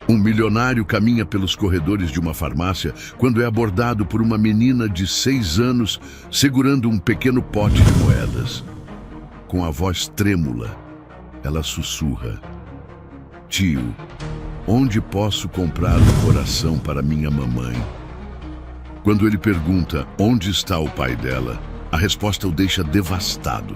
Um milionário caminha pelos corredores de uma farmácia quando é abordado por uma menina de 6 anos segurando um pequeno pote de moedas. Com a voz trêmula, ela sussurra: "Tio, onde posso comprar um coração para minha mamãe?" Quando ele pergunta onde está o pai dela, a resposta o deixa devastado.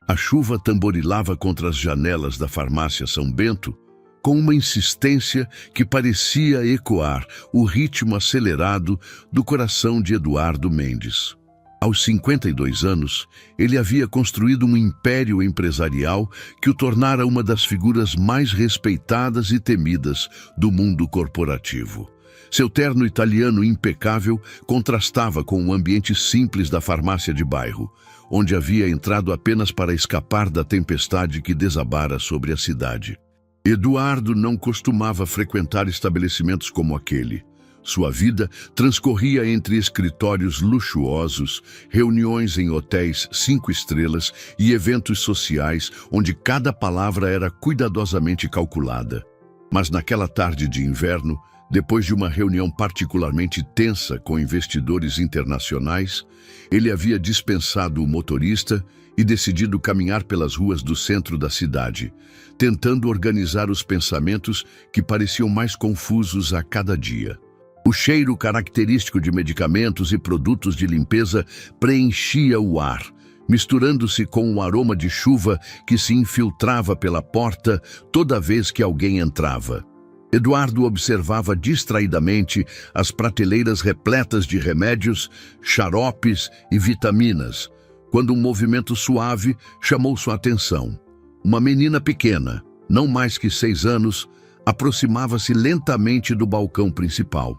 A chuva tamborilava contra as janelas da farmácia São Bento com uma insistência que parecia ecoar o ritmo acelerado do coração de Eduardo Mendes. Aos 52 anos, ele havia construído um império empresarial que o tornara uma das figuras mais respeitadas e temidas do mundo corporativo. Seu terno italiano impecável contrastava com o ambiente simples da farmácia de bairro, onde havia entrado apenas para escapar da tempestade que desabara sobre a cidade. Eduardo não costumava frequentar estabelecimentos como aquele. Sua vida transcorria entre escritórios luxuosos, reuniões em hotéis 5 estrelas e eventos sociais onde cada palavra era cuidadosamente calculada. Mas naquela tarde de inverno, depois de uma reunião particularmente tensa com investidores internacionais, ele havia dispensado o motorista e decidido caminhar pelas ruas do centro da cidade, tentando organizar os pensamentos que pareciam mais confusos a cada dia. O cheiro característico de medicamentos e produtos de limpeza preenchia o ar, misturando-se com o aroma de chuva que se infiltrava pela porta toda vez que alguém entrava. Eduardo observava distraidamente as prateleiras repletas de remédios, xaropes e vitaminas, quando um movimento suave chamou sua atenção. Uma menina pequena, não mais que 6 anos, aproximava-se lentamente do balcão principal.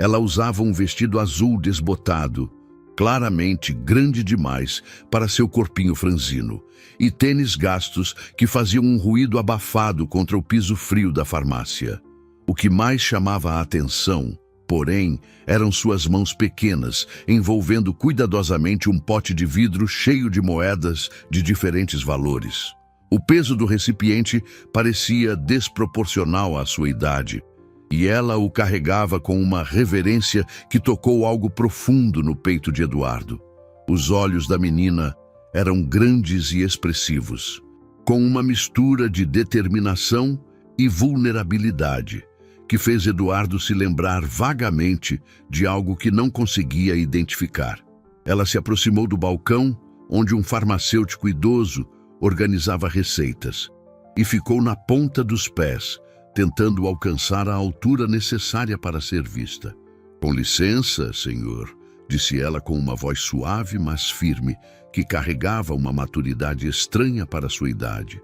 Ela usava um vestido azul desbotado, claramente grande demais para seu corpinho franzino, e tênis gastos que faziam um ruído abafado contra o piso frio da farmácia. O que mais chamava a atenção, porém, eram suas mãos pequenas, envolvendo cuidadosamente um pote de vidro cheio de moedas de diferentes valores. O peso do recipiente parecia desproporcional à sua idade, e ela o carregava com uma reverência que tocou algo profundo no peito de Eduardo. Os olhos da menina eram grandes e expressivos, com uma mistura de determinação e vulnerabilidade, que fez Eduardo se lembrar vagamente de algo que não conseguia identificar. Ela se aproximou do balcão, onde um farmacêutico idoso organizava receitas, e ficou na ponta dos pés, tentando alcançar a altura necessária para ser vista. "Com licença, senhor", disse ela com uma voz suave, mas firme, que carregava uma maturidade estranha para sua idade.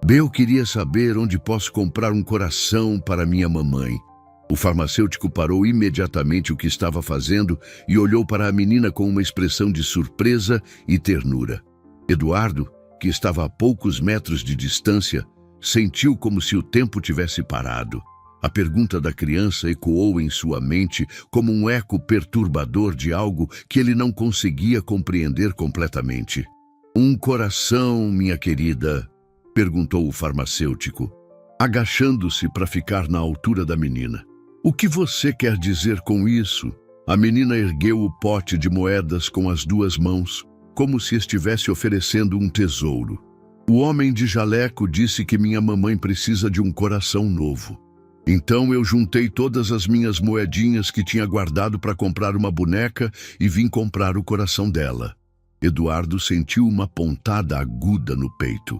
"Eu queria saber onde posso comprar um coração para minha mamãe." O farmacêutico parou imediatamente o que estava fazendo e olhou para a menina com uma expressão de surpresa e ternura. Eduardo, que estava a poucos metros de distância, sentiu como se o tempo tivesse parado. A pergunta da criança ecoou em sua mente como um eco perturbador de algo que ele não conseguia compreender completamente. "Um coração, minha querida?" perguntou o farmacêutico, agachando-se para ficar na altura da menina. "O que você quer dizer com isso?" A menina ergueu o pote de moedas com as 2 mãos, como se estivesse oferecendo um tesouro. "O homem de jaleco disse que minha mamãe precisa de um coração novo. Então eu juntei todas as minhas moedinhas que tinha guardado para comprar uma boneca e vim comprar o coração dela." Eduardo sentiu uma pontada aguda no peito.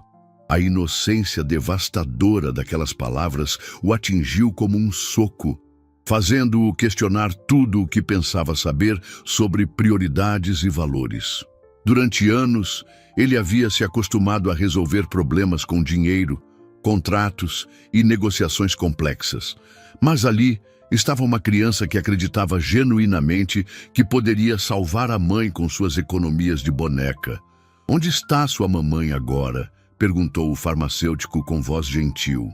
A inocência devastadora daquelas palavras o atingiu como um soco, fazendo-o questionar tudo o que pensava saber sobre prioridades e valores. Durante anos, ele havia se acostumado a resolver problemas com dinheiro, contratos e negociações complexas. Mas ali estava uma criança que acreditava genuinamente que poderia salvar a mãe com suas economias de boneca. "Onde está sua mamãe agora?" perguntou o farmacêutico com voz gentil.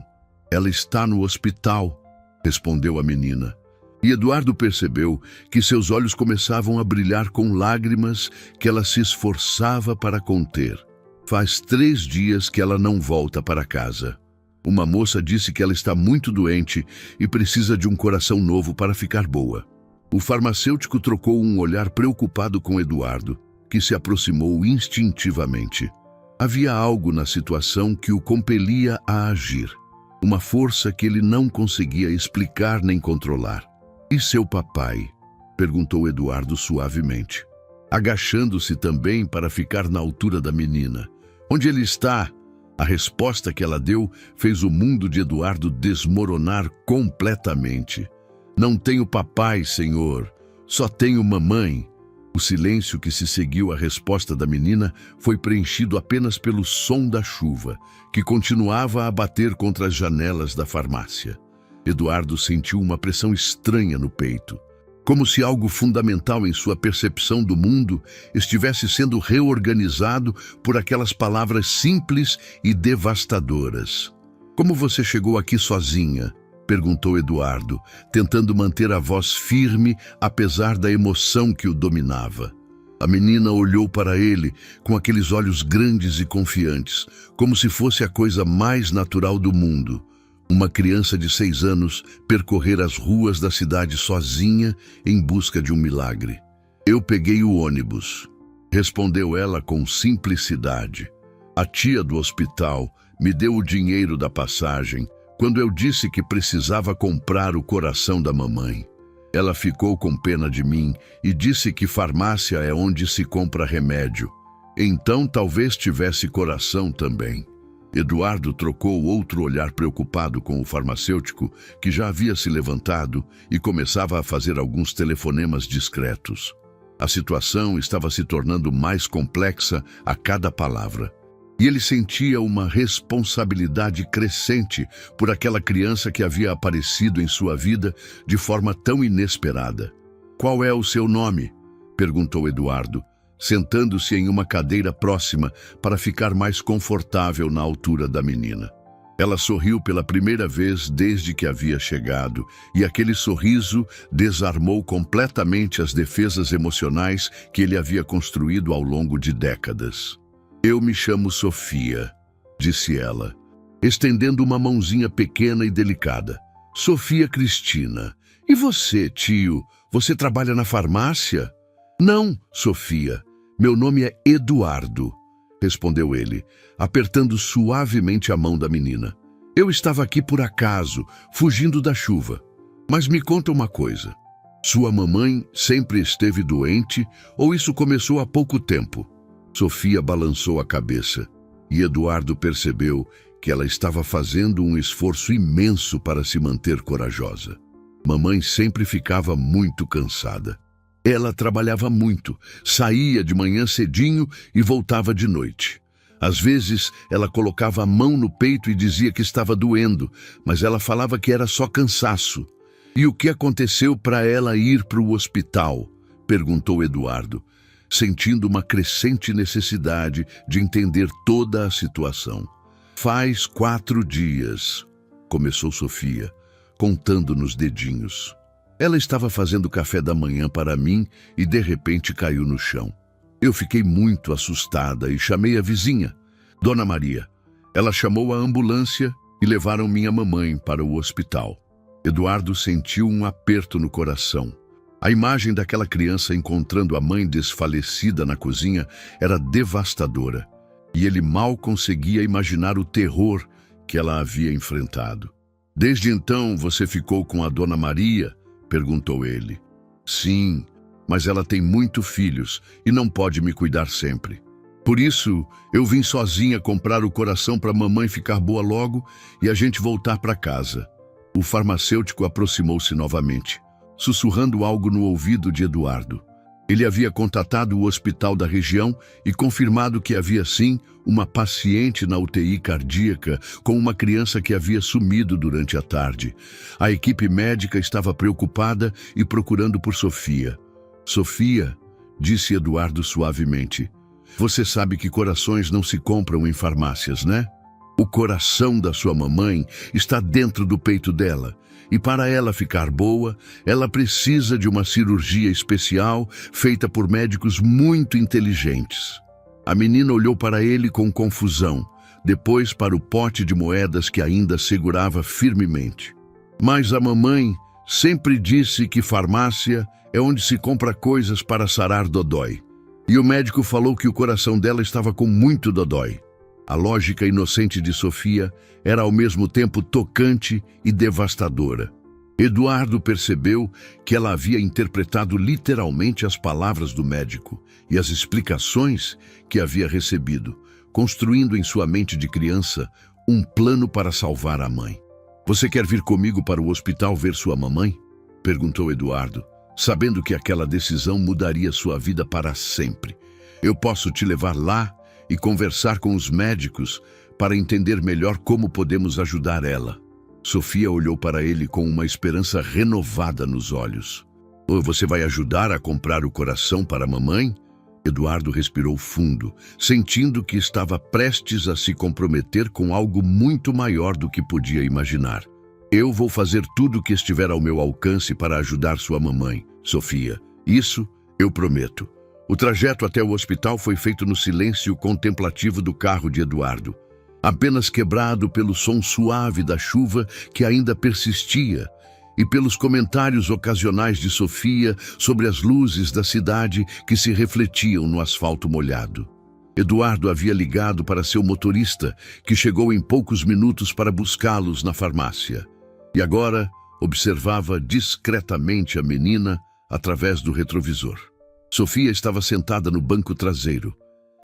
"Ela está no hospital", respondeu a menina. E Eduardo percebeu que seus olhos começavam a brilhar com lágrimas que ela se esforçava para conter. "Faz 3 dias que ela não volta para casa." Uma moça disse que ela está muito doente e precisa de um coração novo para ficar boa. O farmacêutico trocou um olhar preocupado com Eduardo, que se aproximou instintivamente. Havia algo na situação que o compelia a agir. Uma força que ele não conseguia explicar nem controlar. "E seu papai?", perguntou Eduardo suavemente, agachando-se também para ficar na altura da menina. "Onde ele está?" A resposta que ela deu fez o mundo de Eduardo desmoronar completamente. "Não tenho papai, senhor. Só tenho mamãe." O silêncio que se seguiu à resposta da menina foi preenchido apenas pelo som da chuva, que continuava a bater contra as janelas da farmácia. Eduardo sentiu uma pressão estranha no peito, como se algo fundamental em sua percepção do mundo estivesse sendo reorganizado por aquelas palavras simples e devastadoras. "Como você chegou aqui sozinha?", perguntou Eduardo, tentando manter a voz firme apesar da emoção que o dominava. A menina olhou para ele com aqueles olhos grandes e confiantes, como se fosse a coisa mais natural do mundo. Uma criança de 6 anos percorrer as ruas da cidade sozinha em busca de um milagre. "Eu peguei o ônibus", respondeu ela com simplicidade. "A tia do hospital me deu o dinheiro da passagem quando eu disse que precisava comprar o coração da mamãe. Ela ficou com pena de mim e disse que farmácia é onde se compra remédio. Então talvez tivesse coração também." Eduardo trocou outro olhar preocupado com o farmacêutico, que já havia se levantado e começava a fazer alguns telefonemas discretos. A situação estava se tornando mais complexa a cada palavra. E ele sentia uma responsabilidade crescente por aquela criança que havia aparecido em sua vida de forma tão inesperada. "Qual é o seu nome?", perguntou Eduardo, sentando-se em uma cadeira próxima para ficar mais confortável na altura da menina. Ela sorriu pela primeira vez desde que havia chegado, e aquele sorriso desarmou completamente as defesas emocionais que ele havia construído ao longo de décadas. "Eu me chamo Sofia", disse ela, estendendo uma mãozinha pequena e delicada. "Sofia Cristina. E você, tio? Você trabalha na farmácia?" "Não, Sofia. Meu nome é Eduardo", respondeu ele, apertando suavemente a mão da menina. "Eu estava aqui por acaso, fugindo da chuva. Mas me conta uma coisa. Sua mamãe sempre esteve doente ou isso começou há pouco tempo?" Sofia balançou a cabeça e Eduardo percebeu que ela estava fazendo um esforço imenso para se manter corajosa. Mamãe sempre ficava muito cansada. Ela trabalhava muito, saía de manhã cedinho e voltava de noite. Às vezes, ela colocava a mão no peito e dizia que estava doendo, mas ela falava que era só cansaço. "E o que aconteceu para ela ir para o hospital?", perguntou Eduardo, sentindo uma crescente necessidade de entender toda a situação. "Faz 4 dias", começou Sofia, contando nos dedinhos. "Ela estava fazendo café da manhã para mim e de repente caiu no chão. Eu fiquei muito assustada e chamei a vizinha, Dona Maria. Ela chamou a ambulância e levaram minha mamãe para o hospital." Eduardo sentiu um aperto no coração. A imagem daquela criança encontrando a mãe desfalecida na cozinha era devastadora, e ele mal conseguia imaginar o terror que ela havia enfrentado. "Desde então você ficou com a Dona Maria?", perguntou ele. "Sim, mas ela tem muitos filhos e não pode me cuidar sempre. Por isso, eu vim sozinha comprar o coração para a mamãe ficar boa logo e a gente voltar para casa." O farmacêutico aproximou-se novamente, sussurrando algo no ouvido de Eduardo. Ele havia contatado o hospital da região e confirmado que havia sim uma paciente na UTI cardíaca com uma criança que havia sumido durante a tarde. A equipe médica estava preocupada e procurando por Sofia. "Sofia", disse Eduardo suavemente, "você sabe que corações não se compram em farmácias, né? O coração da sua mamãe está dentro do peito dela. E para ela ficar boa, ela precisa de uma cirurgia especial feita por médicos muito inteligentes." A menina olhou para ele com confusão, depois para o pote de moedas que ainda segurava firmemente. Mas a mamãe sempre disse que farmácia é onde se compra coisas para sarar dodói. E o médico falou que o coração dela estava com muito dodói. A lógica inocente de Sofia era ao mesmo tempo tocante e devastadora. Eduardo percebeu que ela havia interpretado literalmente as palavras do médico e as explicações que havia recebido, construindo em sua mente de criança um plano para salvar a mãe. "Você quer vir comigo para o hospital ver sua mamãe?" perguntou Eduardo, sabendo que aquela decisão mudaria sua vida para sempre. "Eu posso te levar lá e conversar com os médicos para entender melhor como podemos ajudar ela." Sofia olhou para ele com uma esperança renovada nos olhos. "Ou você vai ajudar a comprar o coração para a mamãe?" Eduardo respirou fundo, sentindo que estava prestes a se comprometer com algo muito maior do que podia imaginar. "Eu vou fazer tudo o que estiver ao meu alcance para ajudar sua mamãe, Sofia. Isso eu prometo." O trajeto até o hospital foi feito no silêncio contemplativo do carro de Eduardo, apenas quebrado pelo som suave da chuva que ainda persistia e pelos comentários ocasionais de Sofia sobre as luzes da cidade que se refletiam no asfalto molhado. Eduardo havia ligado para seu motorista, que chegou em poucos minutos para buscá-los na farmácia. E agora observava discretamente a menina através do retrovisor. Sofia estava sentada no banco traseiro,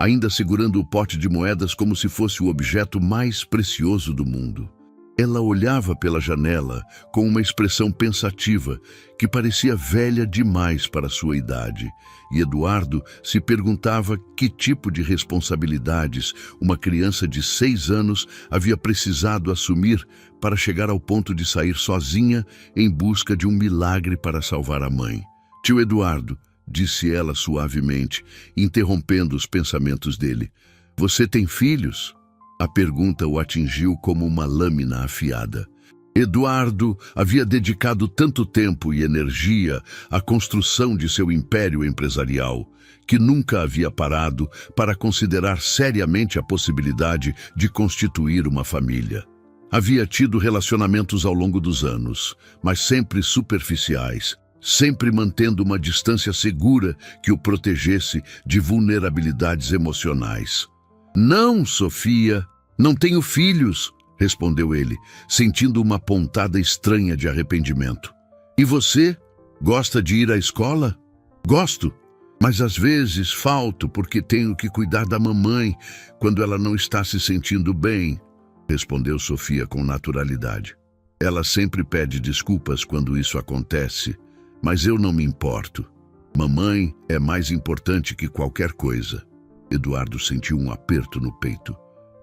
ainda segurando o pote de moedas como se fosse o objeto mais precioso do mundo. Ela olhava pela janela com uma expressão pensativa que parecia velha demais para sua idade, e Eduardo se perguntava que tipo de responsabilidades uma criança de 6 anos havia precisado assumir para chegar ao ponto de sair sozinha em busca de um milagre para salvar a mãe. "Tio Eduardo", disse ela suavemente, interrompendo os pensamentos dele, "você tem filhos?" A pergunta o atingiu como uma lâmina afiada. Eduardo havia dedicado tanto tempo e energia à construção de seu império empresarial que nunca havia parado para considerar seriamente a possibilidade de constituir uma família. Havia tido relacionamentos ao longo dos anos, mas sempre superficiais, sempre mantendo uma distância segura que o protegesse de vulnerabilidades emocionais. "Não, Sofia, não tenho filhos", respondeu ele, sentindo uma pontada estranha de arrependimento. "E você? Gosta de ir à escola?" "Gosto, mas às vezes falto porque tenho que cuidar da mamãe quando ela não está se sentindo bem", respondeu Sofia com naturalidade. "Ela sempre pede desculpas quando isso acontece, mas eu não me importo. Mamãe é mais importante que qualquer coisa." Eduardo sentiu um aperto no peito.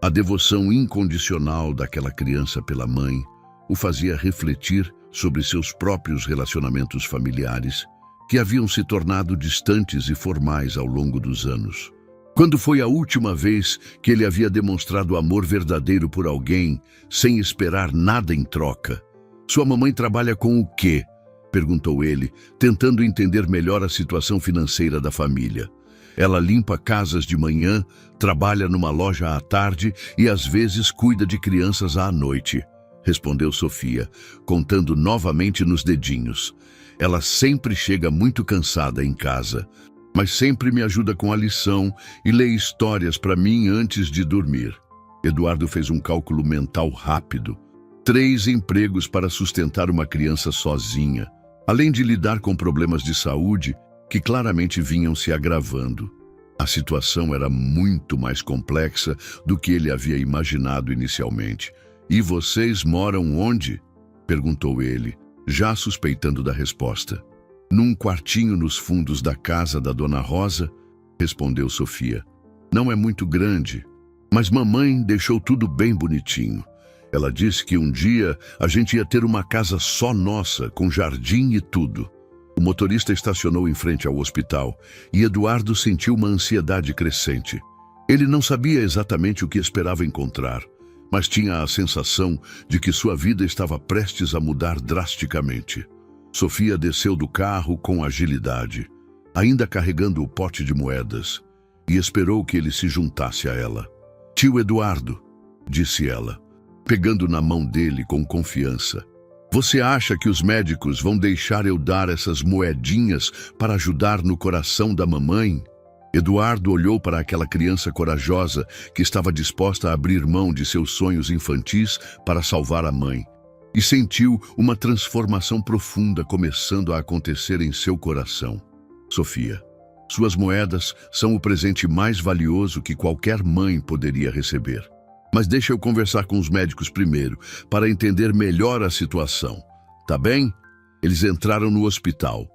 A devoção incondicional daquela criança pela mãe o fazia refletir sobre seus próprios relacionamentos familiares, que haviam se tornado distantes e formais ao longo dos anos. Quando foi a última vez que ele havia demonstrado amor verdadeiro por alguém, sem esperar nada em troca? "Sua mamãe trabalha com o quê?" perguntou ele, tentando entender melhor a situação financeira da família. "Ela limpa casas de manhã, trabalha numa loja à tarde e às vezes cuida de crianças à noite", respondeu Sofia, contando novamente nos dedinhos. "Ela sempre chega muito cansada em casa, mas sempre me ajuda com a lição e lê histórias para mim antes de dormir." Eduardo fez um cálculo mental rápido. 3 empregos para sustentar uma criança sozinha, além de lidar com problemas de saúde que claramente vinham se agravando. A situação era muito mais complexa do que ele havia imaginado inicialmente. "E vocês moram onde?" perguntou ele, já suspeitando da resposta. "Num quartinho nos fundos da casa da Dona Rosa", respondeu Sofia. "Não é muito grande, mas mamãe deixou tudo bem bonitinho. Ela disse que um dia a gente ia ter uma casa só nossa, com jardim e tudo." O motorista estacionou em frente ao hospital e Eduardo sentiu uma ansiedade crescente. Ele não sabia exatamente o que esperava encontrar, mas tinha a sensação de que sua vida estava prestes a mudar drasticamente. Sofia desceu do carro com agilidade, ainda carregando o pote de moedas, e esperou que ele se juntasse a ela. "Tio Eduardo", disse ela, pegando na mão dele com confiança. Você acha que os médicos vão deixar eu dar essas moedinhas para ajudar no coração da mamãe? Eduardo olhou para aquela criança corajosa que estava disposta a abrir mão de seus sonhos infantis para salvar a mãe, e sentiu uma transformação profunda começando a acontecer em seu coração. Sofia, suas moedas são o presente mais valioso que qualquer mãe poderia receber. Mas deixa eu conversar com os médicos primeiro, para entender melhor a situação. Tá bem? Eles entraram no hospital,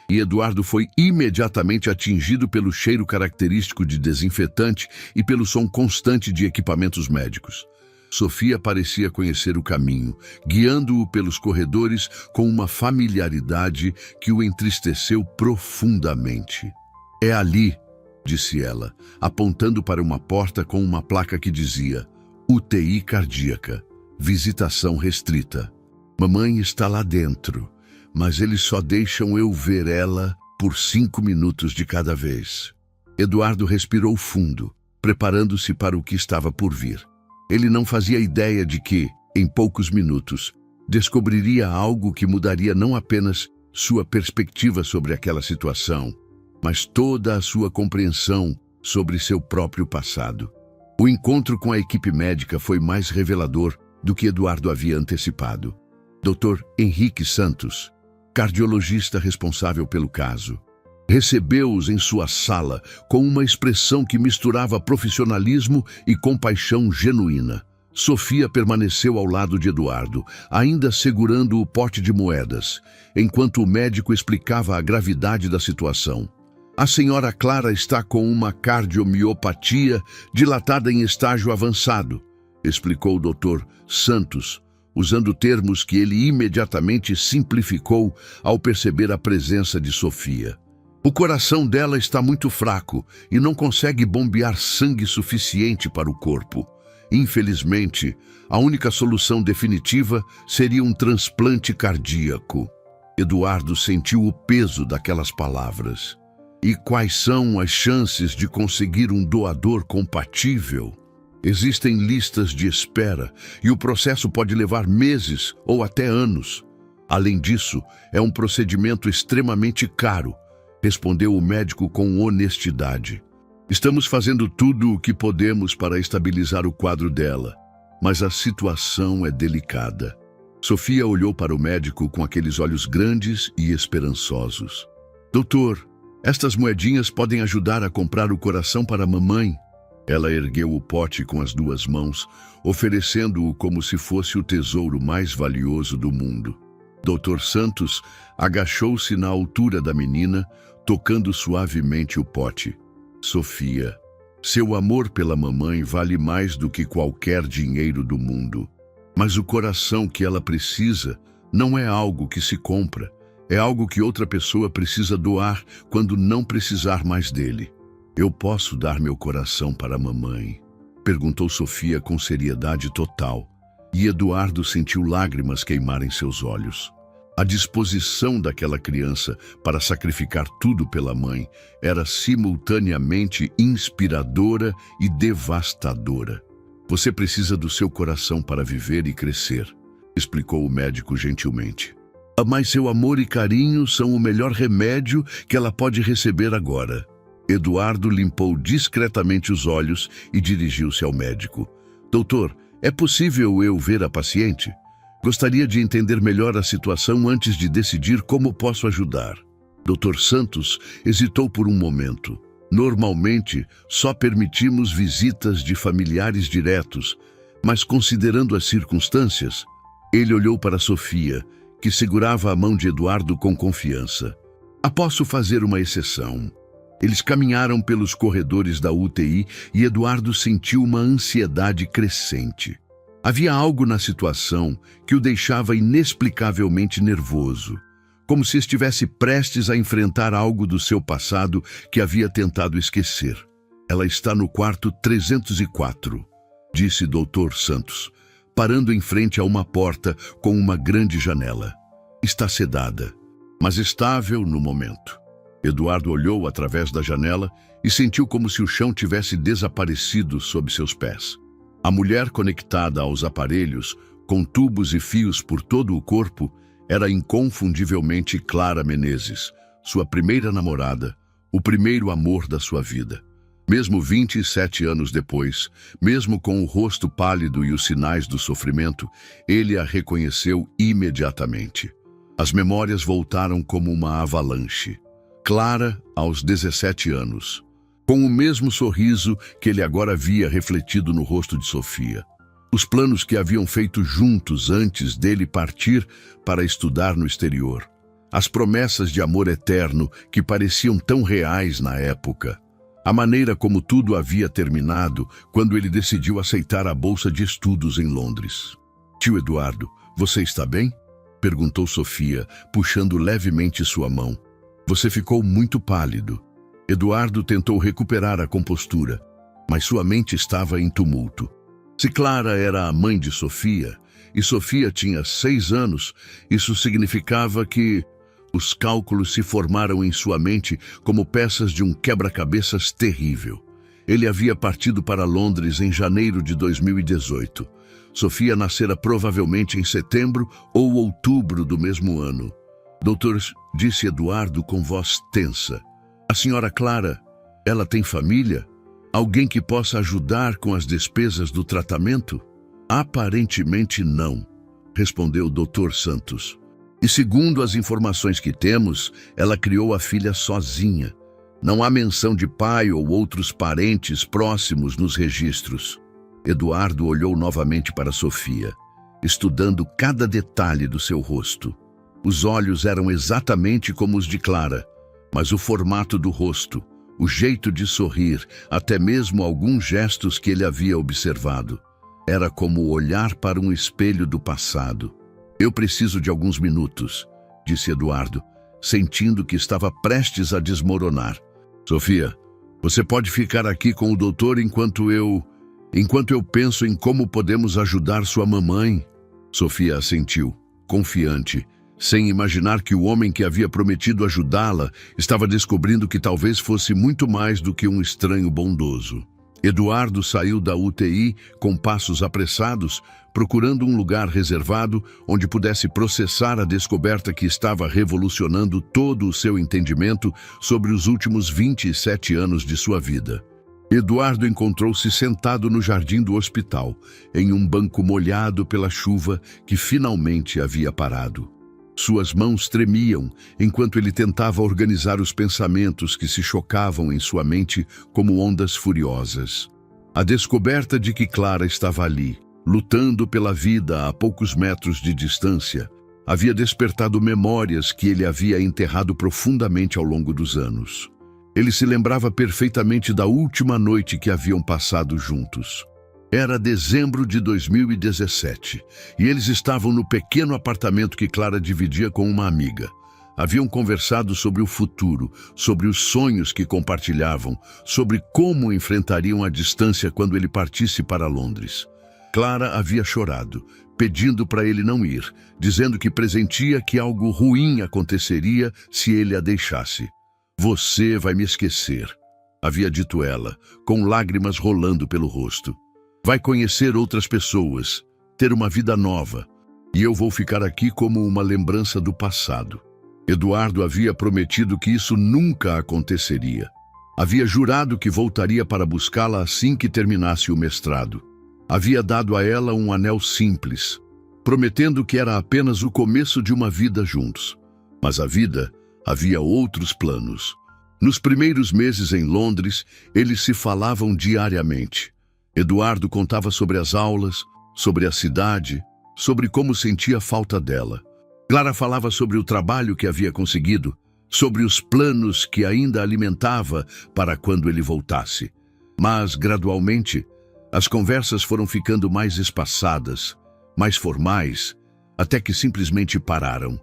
e Eduardo foi imediatamente atingido pelo cheiro característico de desinfetante e pelo som constante de equipamentos médicos. Sofia parecia conhecer o caminho, guiando-o pelos corredores com uma familiaridade que o entristeceu profundamente. É ali, disse ela, apontando para uma porta com uma placa que dizia UTI cardíaca, visitação restrita. Mamãe está lá dentro, mas eles só deixam eu ver ela por 5 minutos de cada vez. Eduardo respirou fundo, preparando-se para o que estava por vir. Ele não fazia ideia de que, em poucos minutos, descobriria algo que mudaria não apenas sua perspectiva sobre aquela situação, mas toda a sua compreensão sobre seu próprio passado. O encontro com a equipe médica foi mais revelador do que Eduardo havia antecipado. Dr. Henrique Santos, cardiologista responsável pelo caso, recebeu-os em sua sala com uma expressão que misturava profissionalismo e compaixão genuína. Sofia permaneceu ao lado de Eduardo, ainda segurando o pote de moedas, enquanto o médico explicava a gravidade da situação. A senhora Clara está com uma cardiomiopatia dilatada em estágio avançado, explicou o Dr. Santos, usando termos que ele imediatamente simplificou ao perceber a presença de Sofia. O coração dela está muito fraco e não consegue bombear sangue suficiente para o corpo. Infelizmente, a única solução definitiva seria um transplante cardíaco. Eduardo sentiu o peso daquelas palavras. E quais são as chances de conseguir um doador compatível? Existem listas de espera e o processo pode levar meses ou até anos. Além disso, é um procedimento extremamente caro, respondeu o médico com honestidade. Estamos fazendo tudo o que podemos para estabilizar o quadro dela, mas a situação é delicada. Sofia olhou para o médico com aqueles olhos grandes e esperançosos. Doutor, estas moedinhas podem ajudar a comprar o coração para a mamãe. Ela ergueu o pote com as 2 mãos, oferecendo-o como se fosse o tesouro mais valioso do mundo. Dr. Santos agachou-se na altura da menina, tocando suavemente o pote. Sofia, seu amor pela mamãe vale mais do que qualquer dinheiro do mundo. Mas o coração que ela precisa não é algo que se compra. É algo que outra pessoa precisa doar quando não precisar mais dele. Eu posso dar meu coração para a mamãe? Perguntou Sofia com seriedade total, e Eduardo sentiu lágrimas queimarem seus olhos. A disposição daquela criança para sacrificar tudo pela mãe era simultaneamente inspiradora e devastadora. Você precisa do seu coração para viver e crescer, explicou o médico gentilmente. Mas seu amor e carinho são o melhor remédio que ela pode receber agora. Eduardo limpou discretamente os olhos e dirigiu-se ao médico. Doutor, é possível eu ver a paciente? Gostaria de entender melhor a situação antes de decidir como posso ajudar. Dr. Santos hesitou por um momento. Normalmente, só permitimos visitas de familiares diretos, mas considerando as circunstâncias, ele olhou para Sofia, que segurava a mão de Eduardo com confiança. Posso fazer uma exceção. Eles caminharam pelos corredores da UTI e Eduardo sentiu uma ansiedade crescente. Havia algo na situação que o deixava inexplicavelmente nervoso, como se estivesse prestes a enfrentar algo do seu passado que havia tentado esquecer. Ela está no quarto 304, disse Dr. Santos, parando em frente a uma porta com uma grande janela. Está sedada, mas estável no momento. Eduardo olhou através da janela e sentiu como se o chão tivesse desaparecido sob seus pés. A mulher conectada aos aparelhos, com tubos e fios por todo o corpo, era inconfundivelmente Clara Menezes, sua primeira namorada, o primeiro amor da sua vida. Mesmo 27 anos depois, mesmo com o rosto pálido e os sinais do sofrimento, ele a reconheceu imediatamente. As memórias voltaram como uma avalanche. Clara, aos 17 anos, com o mesmo sorriso que ele agora via refletido no rosto de Sofia. Os planos que haviam feito juntos antes dele partir para estudar no exterior. As promessas de amor eterno que pareciam tão reais na época. A maneira como tudo havia terminado quando ele decidiu aceitar a bolsa de estudos em Londres. Tio Eduardo, você está bem? Perguntou Sofia, puxando levemente sua mão. Você ficou muito pálido. Eduardo tentou recuperar a compostura, mas sua mente estava em tumulto. Se Clara era a mãe de Sofia, e Sofia tinha 6 anos, isso significava que os cálculos se formaram em sua mente como peças de um quebra-cabeças terrível. Ele havia partido para Londres em janeiro de 2018. Sofia nascera provavelmente em setembro ou outubro do mesmo ano. Doutor, disse Eduardo com voz tensa. A senhora Clara, ela tem família? Alguém que possa ajudar com as despesas do tratamento? Aparentemente não, respondeu o Dr. Santos. E segundo as informações que temos, ela criou a filha sozinha. Não há menção de pai ou outros parentes próximos nos registros. Eduardo olhou novamente para Sofia, estudando cada detalhe do seu rosto. Os olhos eram exatamente como os de Clara, mas o formato do rosto, o jeito de sorrir, até mesmo alguns gestos que ele havia observado, era como olhar para um espelho do passado. Eu preciso de alguns minutos, disse Eduardo, sentindo que estava prestes a desmoronar. Sofia, você pode ficar aqui com o doutor enquanto eu penso em como podemos ajudar sua mamãe. Sofia assentiu, confiante, sem imaginar que o homem que havia prometido ajudá-la estava descobrindo que talvez fosse muito mais do que um estranho bondoso. Eduardo saiu da UTI com passos apressados, procurando um lugar reservado onde pudesse processar a descoberta que estava revolucionando todo o seu entendimento sobre os últimos 27 anos de sua vida. Eduardo encontrou-se sentado no jardim do hospital, em um banco molhado pela chuva que finalmente havia parado. Suas mãos tremiam enquanto ele tentava organizar os pensamentos que se chocavam em sua mente como ondas furiosas. A descoberta de que Clara estava ali, lutando pela vida a poucos metros de distância, havia despertado memórias que ele havia enterrado profundamente ao longo dos anos. Ele se lembrava perfeitamente da última noite que haviam passado juntos. Era dezembro de 2017 e eles estavam no pequeno apartamento que Clara dividia com uma amiga. Haviam conversado sobre o futuro, sobre os sonhos que compartilhavam, sobre como enfrentariam a distância quando ele partisse para Londres. Clara havia chorado, pedindo para ele não ir, dizendo que pressentia que algo ruim aconteceria se ele a deixasse. Você vai me esquecer, havia dito ela, com lágrimas rolando pelo rosto. Vai conhecer outras pessoas, ter uma vida nova, e eu vou ficar aqui como uma lembrança do passado. Eduardo havia prometido que isso nunca aconteceria. Havia jurado que voltaria para buscá-la assim que terminasse o mestrado. Havia dado a ela um anel simples, prometendo que era apenas o começo de uma vida juntos. Mas a vida havia outros planos. Nos primeiros meses em Londres, eles se falavam diariamente. Eduardo contava sobre as aulas, sobre a cidade, sobre como sentia falta dela. Clara falava sobre o trabalho que havia conseguido, sobre os planos que ainda alimentava para quando ele voltasse. Mas, gradualmente, as conversas foram ficando mais espaçadas, mais formais, até que simplesmente pararam.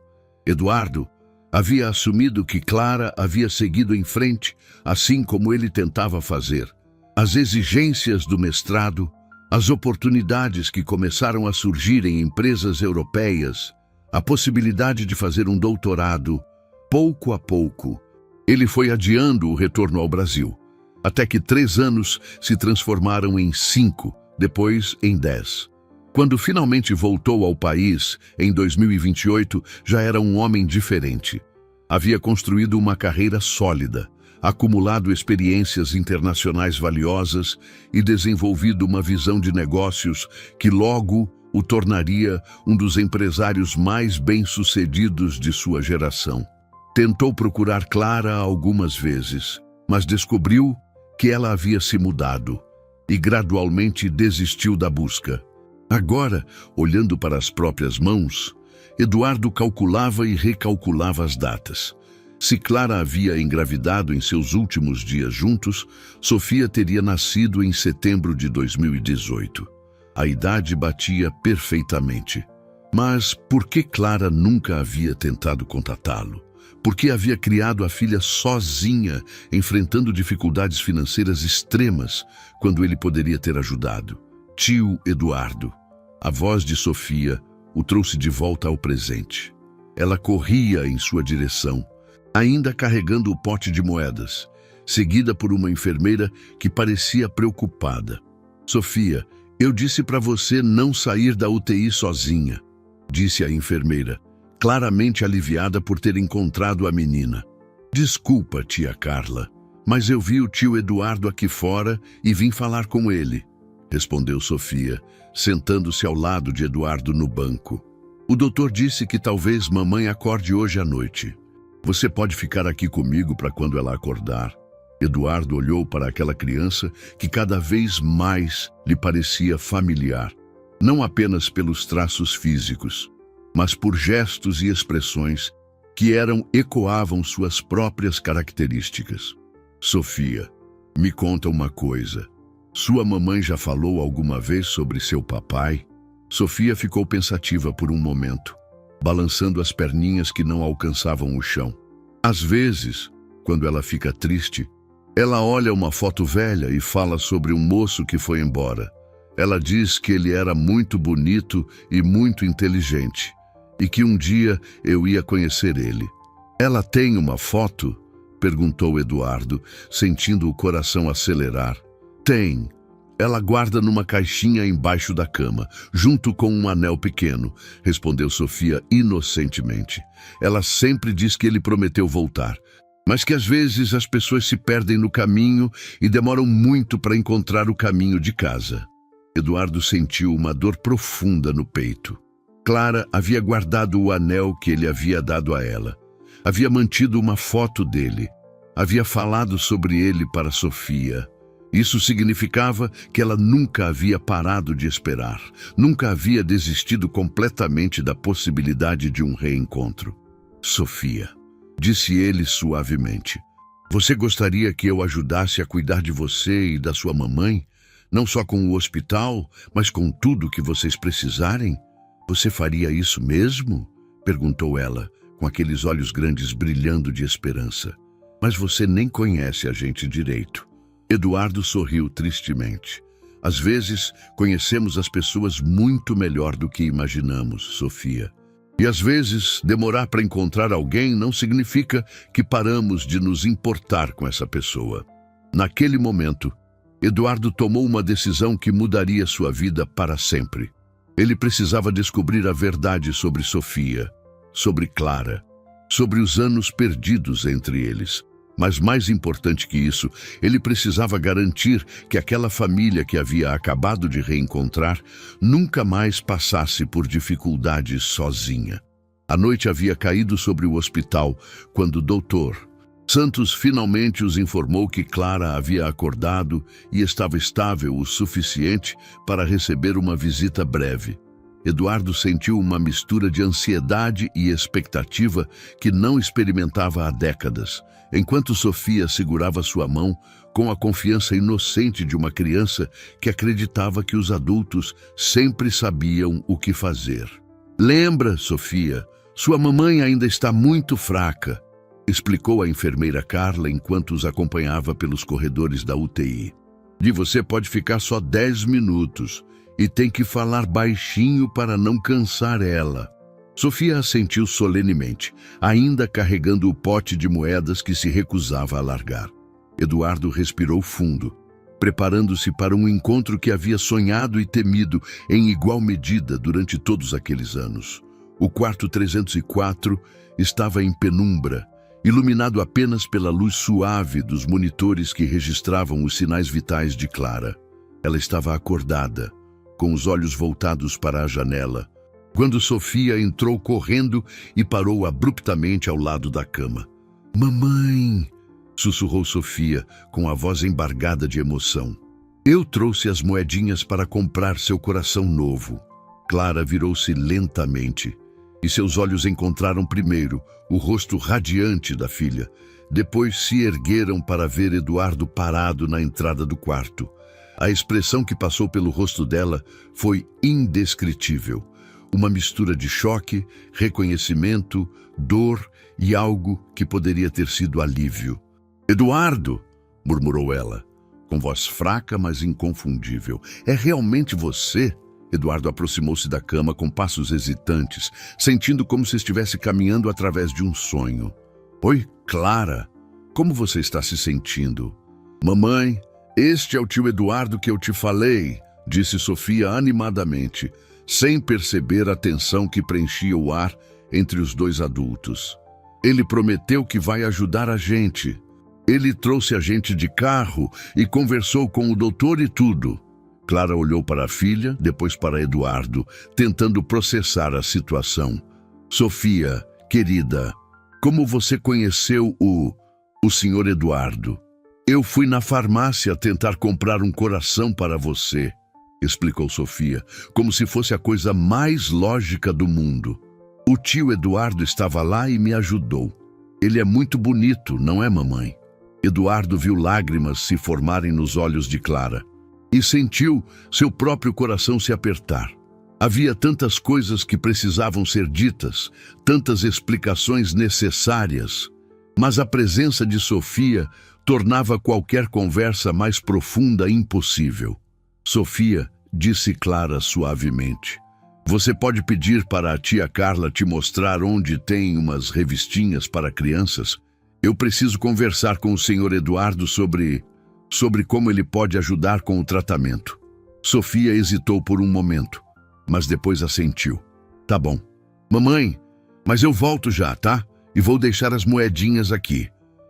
Eduardo havia assumido que Clara havia seguido em frente, assim como ele tentava fazer. As exigências do mestrado, as oportunidades que começaram a surgir em empresas europeias, a possibilidade de fazer um doutorado, pouco a pouco, ele foi adiando o retorno ao Brasil, até que 3 anos se transformaram em 5, depois em 10. Quando finalmente voltou ao país, em 2028, já era um homem diferente. Havia construído uma carreira sólida, acumulado experiências internacionais valiosas e desenvolvido uma visão de negócios que logo o tornaria um dos empresários mais bem-sucedidos de sua geração. Tentou procurar Clara algumas vezes, mas descobriu que ela havia se mudado e gradualmente desistiu da busca. Agora, olhando para as próprias mãos, Eduardo calculava e recalculava as datas. Se Clara havia engravidado em seus últimos dias juntos, Sofia teria nascido em setembro de 2018. A idade batia perfeitamente. Mas por que Clara nunca havia tentado contatá-lo? Por que havia criado a filha sozinha, enfrentando dificuldades financeiras extremas, quando ele poderia ter ajudado? Tio Eduardo. A voz de Sofia o trouxe de volta ao presente. Ela corria em sua direção, ainda carregando o pote de moedas, seguida por uma enfermeira que parecia preocupada. Sofia, eu disse para você não sair da UTI sozinha, disse a enfermeira, claramente aliviada por ter encontrado a menina. Desculpa, tia Carla, mas eu vi o tio Eduardo aqui fora e vim falar com ele, respondeu Sofia, sentando-se ao lado de Eduardo no banco. O doutor disse que talvez mamãe acorde hoje à noite. Você pode ficar aqui comigo para quando ela acordar. Eduardo olhou para aquela criança que cada vez mais lhe parecia familiar, não apenas pelos traços físicos, mas por gestos e expressões que ecoavam suas próprias características. Sofia, me conta uma coisa. Sua mamãe já falou alguma vez sobre seu papai? Sofia ficou pensativa por um momento, balançando as perninhas que não alcançavam o chão. Às vezes, quando ela fica triste, ela olha uma foto velha e fala sobre um moço que foi embora. Ela diz que ele era muito bonito e muito inteligente, e que um dia eu ia conhecer ele. Ela tem uma foto? Perguntou Eduardo, sentindo o coração acelerar. Tem. Ela guarda numa caixinha embaixo da cama, junto com um anel pequeno, respondeu Sofia inocentemente. Ela sempre diz que ele prometeu voltar, mas que às vezes as pessoas se perdem no caminho e demoram muito para encontrar o caminho de casa. Eduardo sentiu uma dor profunda no peito. Clara havia guardado o anel que ele havia dado a ela. Havia mantido uma foto dele. Havia falado sobre ele para Sofia. Isso significava que ela nunca havia parado de esperar, nunca havia desistido completamente da possibilidade de um reencontro. Sofia, disse ele suavemente, você gostaria que eu ajudasse a cuidar de você e da sua mamãe? Não só com o hospital, mas com tudo que vocês precisarem? Você faria isso mesmo? Perguntou ela, com aqueles olhos grandes brilhando de esperança. Mas você nem conhece a gente direito. Eduardo sorriu tristemente. Às vezes, conhecemos as pessoas muito melhor do que imaginamos, Sofia. E às vezes, demorar para encontrar alguém não significa que paramos de nos importar com essa pessoa. Naquele momento, Eduardo tomou uma decisão que mudaria sua vida para sempre. Ele precisava descobrir a verdade sobre Sofia, sobre Clara, sobre os anos perdidos entre eles. Mas mais importante que isso, ele precisava garantir que aquela família que havia acabado de reencontrar nunca mais passasse por dificuldades sozinha. A noite havia caído sobre o hospital quando o doutor Santos finalmente os informou que Clara havia acordado e estava estável o suficiente para receber uma visita breve. Eduardo sentiu uma mistura de ansiedade e expectativa que não experimentava há décadas, enquanto Sofia segurava sua mão com a confiança inocente de uma criança que acreditava que os adultos sempre sabiam o que fazer. Lembra, Sofia, sua mamãe ainda está muito fraca, explicou a enfermeira Carla enquanto os acompanhava pelos corredores da UTI. E você pode ficar só 10 minutos. E tem que falar baixinho para não cansar ela. Sofia assentiu solenemente, ainda carregando o pote de moedas que se recusava a largar. Eduardo respirou fundo. preparando-se para um encontro que havia sonhado e temido em igual medida durante todos aqueles anos. O quarto 304 estava em penumbra, iluminado apenas pela luz suave dos monitores que registravam os sinais vitais de Clara. Ela estava acordada, com os olhos voltados para a janela, quando Sofia entrou correndo e parou abruptamente ao lado da cama. "Mamãe!" sussurrou Sofia, com a voz embargada de emoção. "Eu trouxe as moedinhas para comprar seu coração novo." Clara virou-se lentamente, e seus olhos encontraram primeiro o rosto radiante da filha. Depois se ergueram para ver Eduardo parado na entrada do quarto. A expressão que passou pelo rosto dela foi indescritível. Uma mistura de choque, reconhecimento, dor e algo que poderia ter sido alívio. "Eduardo!" murmurou ela, com voz fraca, mas inconfundível. "É realmente você?" Eduardo aproximou-se da cama com passos hesitantes, sentindo como se estivesse caminhando através de um sonho. "Oi, Clara. Como você está se sentindo?" "Mamãe, este é o tio Eduardo que eu te falei", disse Sofia animadamente, sem perceber a tensão que preenchia o ar entre os dois adultos. "Ele prometeu que vai ajudar a gente. Ele trouxe a gente de carro e conversou com o doutor e tudo." Clara olhou para a filha, depois para Eduardo, tentando processar a situação. "Sofia, querida, como você conheceu o senhor Eduardo?" "Eu fui na farmácia tentar comprar um coração para você", explicou Sofia, como se fosse a coisa mais lógica do mundo. "O tio Eduardo estava lá e me ajudou. Ele é muito bonito, não é, mamãe?" Eduardo viu lágrimas se formarem nos olhos de Clara e sentiu seu próprio coração se apertar. Havia tantas coisas que precisavam ser ditas, tantas explicações necessárias, mas a presença de Sofia tornava qualquer conversa mais profunda impossível. "Sofia", disse Clara suavemente, "você pode pedir para a tia Carla te mostrar onde tem umas revistinhas para crianças? Eu preciso conversar com o senhor Eduardo sobre como ele pode ajudar com o tratamento." Sofia hesitou por um momento, mas depois assentiu. "Tá bom. Mamãe, mas eu volto já, tá? E vou deixar as moedinhas aqui."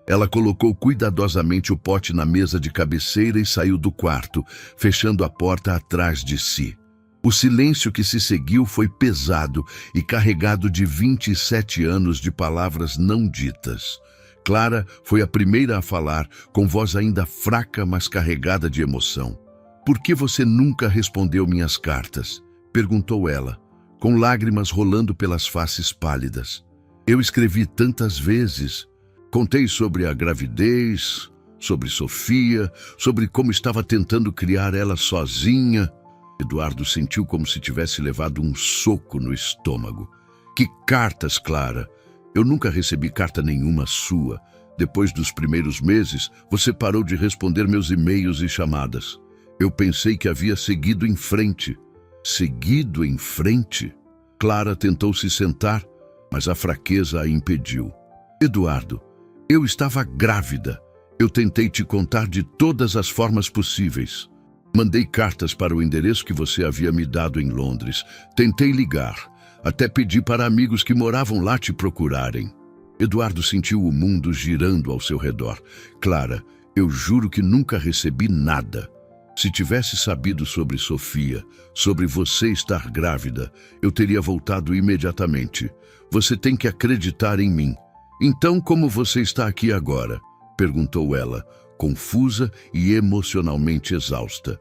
Ela colocou cuidadosamente o pote na mesa de cabeceira e saiu do quarto, fechando a porta atrás de si. O silêncio que se seguiu foi pesado e carregado de 27 anos de palavras não ditas. Clara foi a primeira a falar, com voz ainda fraca, mas carregada de emoção. "Por que você nunca respondeu minhas cartas?" perguntou ela, com lágrimas rolando pelas faces pálidas. "Eu escrevi tantas vezes. Contei sobre a gravidez, sobre Sofia, sobre como estava tentando criar ela sozinha." Eduardo sentiu como se tivesse levado um soco no estômago. "Que cartas, Clara? Eu nunca recebi carta nenhuma sua. Depois dos primeiros meses, você parou de responder meus e-mails e chamadas. Eu pensei que havia seguido em frente." "Seguido em frente?" Clara tentou se sentar, mas a fraqueza a impediu. "Eduardo, eu estava grávida. Eu tentei te contar de todas as formas possíveis. Mandei cartas para o endereço que você havia me dado em Londres. Tentei ligar. Até pedi para amigos que moravam lá te procurarem." Eduardo sentiu o mundo girando ao seu redor. "Clara, eu juro que nunca recebi nada. Se tivesse sabido sobre Sofia, sobre você estar grávida, eu teria voltado imediatamente. Você tem que acreditar em mim." "Então, como você está aqui agora?" perguntou ela, confusa e emocionalmente exausta.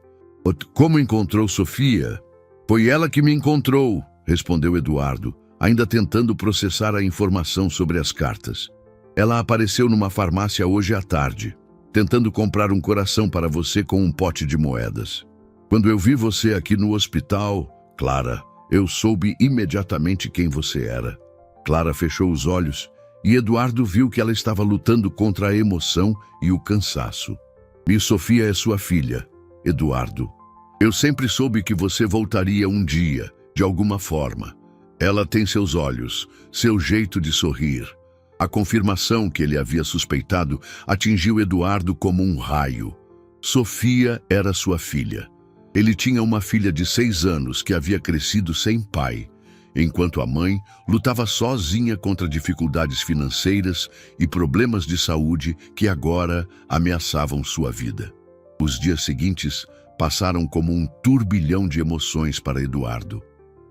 "Como encontrou Sofia?" "Foi ela que me encontrou", respondeu Eduardo, ainda tentando processar a informação sobre as cartas. "Ela apareceu numa farmácia hoje à tarde, tentando comprar um coração para você com um pote de moedas. Quando eu vi você aqui no hospital, Clara, eu soube imediatamente quem você era." Clara fechou os olhos e Eduardo viu que ela estava lutando contra a emoção e o cansaço. "E Sofia é sua filha, Eduardo. Eu sempre soube que você voltaria um dia, de alguma forma. Ela tem seus olhos, seu jeito de sorrir." A confirmação que ele havia suspeitado atingiu Eduardo como um raio. Sofia era sua filha. Ele tinha uma filha de 6 anos que havia crescido sem pai, enquanto a mãe lutava sozinha contra dificuldades financeiras e problemas de saúde que agora ameaçavam sua vida. Os dias seguintes passaram como um turbilhão de emoções para Eduardo.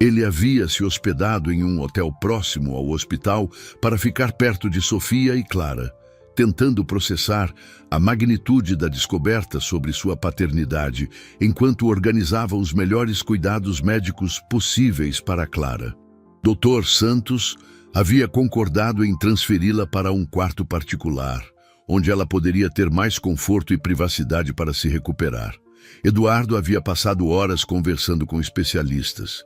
Ele havia se hospedado em um hotel próximo ao hospital para ficar perto de Sofia e Clara, tentando processar a magnitude da descoberta sobre sua paternidade, enquanto organizava os melhores cuidados médicos possíveis para Clara. Dr. Santos havia concordado em transferi-la para um quarto particular, onde ela poderia ter mais conforto e privacidade para se recuperar. Eduardo havia passado horas conversando com especialistas,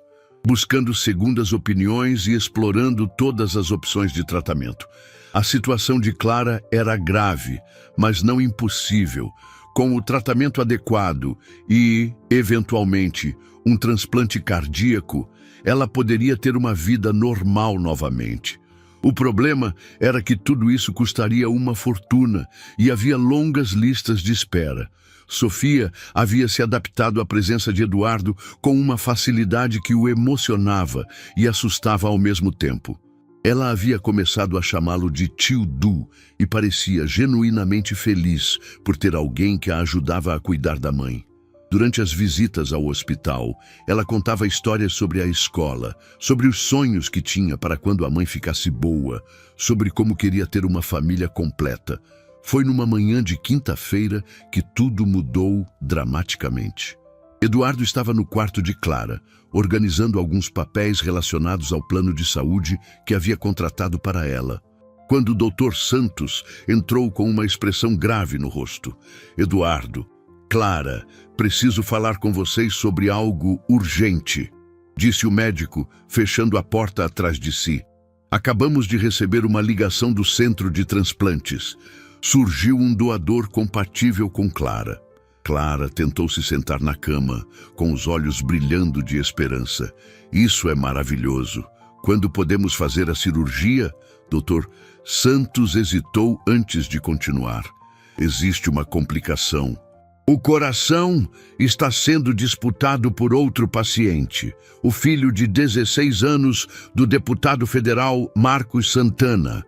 buscando segundas opiniões e explorando todas as opções de tratamento. A situação de Clara era grave, mas não impossível. Com o tratamento adequado e, eventualmente, um transplante cardíaco, ela poderia ter uma vida normal novamente. O problema era que tudo isso custaria uma fortuna e havia longas listas de espera. Sofia havia se adaptado à presença de Eduardo com uma facilidade que o emocionava e assustava ao mesmo tempo. Ela havia começado a chamá-lo de tio Du e parecia genuinamente feliz por ter alguém que a ajudava a cuidar da mãe. Durante as visitas ao hospital, ela contava histórias sobre a escola, sobre os sonhos que tinha para quando a mãe ficasse boa, sobre como queria ter uma família completa. Foi numa manhã de quinta-feira que tudo mudou dramaticamente. Eduardo estava no quarto de Clara, organizando alguns papéis relacionados ao plano de saúde que havia contratado para ela, quando o Dr. Santos entrou com uma expressão grave no rosto. Eduardo, Clara, preciso falar com vocês sobre algo urgente, disse o médico, fechando a porta atrás de si. Acabamos de receber uma ligação do centro de transplantes. Surgiu um doador compatível com Clara. Clara tentou se sentar na cama, com os olhos brilhando de esperança. Isso é maravilhoso. Quando podemos fazer a cirurgia? Dr. Santos hesitou antes de continuar. Existe uma complicação. O coração está sendo disputado por outro paciente, o filho de 16 anos do deputado federal Marcos Santana.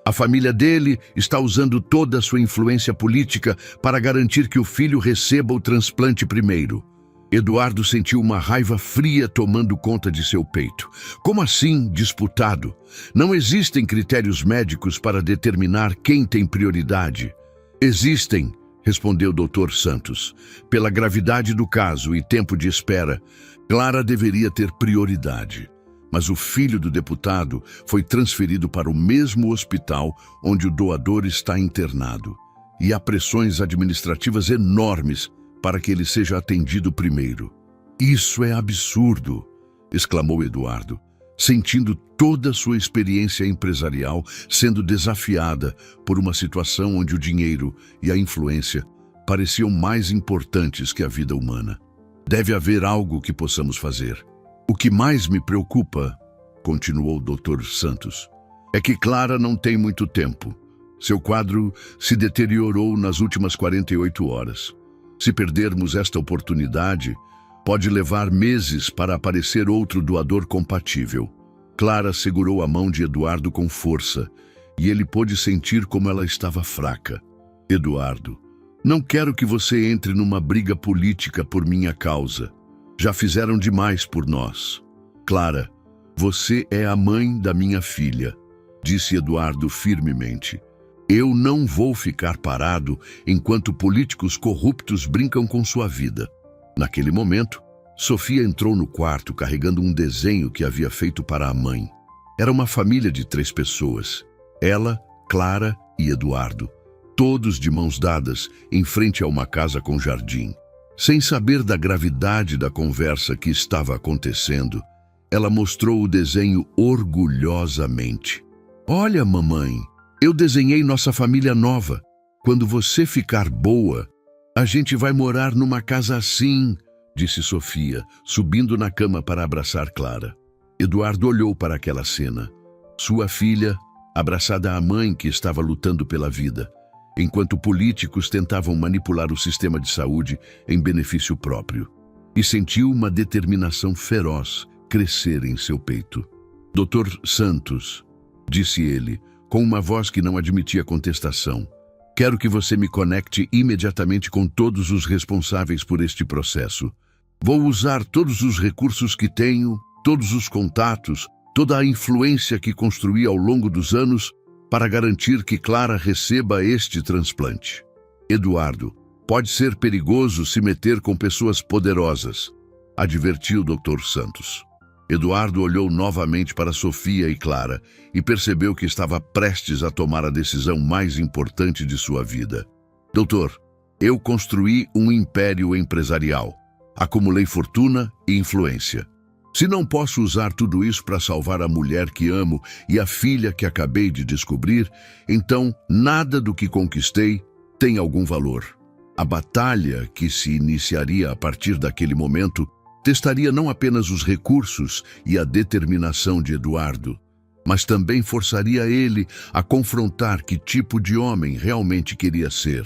A família dele está usando toda a sua influência política para garantir que o filho receba o transplante primeiro. Eduardo sentiu uma raiva fria tomando conta de seu peito. Como assim, disputado? Não existem critérios médicos para determinar quem tem prioridade. Existem, respondeu o Dr. Santos. Pela gravidade do caso e tempo de espera, Clara deveria ter prioridade. Mas o filho do deputado foi transferido para o mesmo hospital onde o doador está internado. E há pressões administrativas enormes para que ele seja atendido primeiro. Isso é absurdo, exclamou Eduardo, sentindo toda a sua experiência empresarial sendo desafiada por uma situação onde o dinheiro e a influência pareciam mais importantes que a vida humana. Deve haver algo que possamos fazer. O que mais me preocupa, continuou o Dr. Santos, é que Clara não tem muito tempo. Seu quadro se deteriorou nas últimas 48 horas. Se perdermos esta oportunidade, pode levar meses para aparecer outro doador compatível. Clara segurou a mão de Eduardo com força e ele pôde sentir como ela estava fraca. Eduardo, não quero que você entre numa briga política por minha causa. Já fizeram demais por nós. Clara, você é a mãe da minha filha, disse Eduardo firmemente. Eu não vou ficar parado enquanto políticos corruptos brincam com sua vida. Naquele momento, Sofia entrou no quarto carregando um desenho que havia feito para a mãe. Era uma família de 3 pessoas. Ela, Clara e Eduardo, todos de mãos dadas em frente a uma casa com jardim. Sem saber da gravidade da conversa que estava acontecendo, ela mostrou o desenho orgulhosamente. Olha, mamãe, eu desenhei nossa família nova. Quando você ficar boa, a gente vai morar numa casa assim, disse Sofia, subindo na cama para abraçar Clara. Eduardo olhou para aquela cena. Sua filha, abraçada à mãe que estava lutando pela vida. enquanto políticos tentavam manipular o sistema de saúde em benefício próprio. E sentiu uma determinação feroz crescer em seu peito. Dr. Santos, disse ele, com uma voz que não admitia contestação, quero que você me conecte imediatamente com todos os responsáveis por este processo. Vou usar todos os recursos que tenho, todos os contatos, toda a influência que construí ao longo dos anos para garantir que Clara receba este transplante. Eduardo, pode ser perigoso se meter com pessoas poderosas, advertiu Dr. Santos. Eduardo olhou novamente para Sofia e Clara e percebeu que estava prestes a tomar a decisão mais importante de sua vida. Doutor, eu construí um império empresarial. Acumulei fortuna e influência. Se não posso usar tudo isso para salvar a mulher que amo e a filha que acabei de descobrir, então nada do que conquistei tem algum valor. A batalha que se iniciaria a partir daquele momento testaria não apenas os recursos e a determinação de Eduardo, mas também forçaria ele a confrontar que tipo de homem realmente queria ser.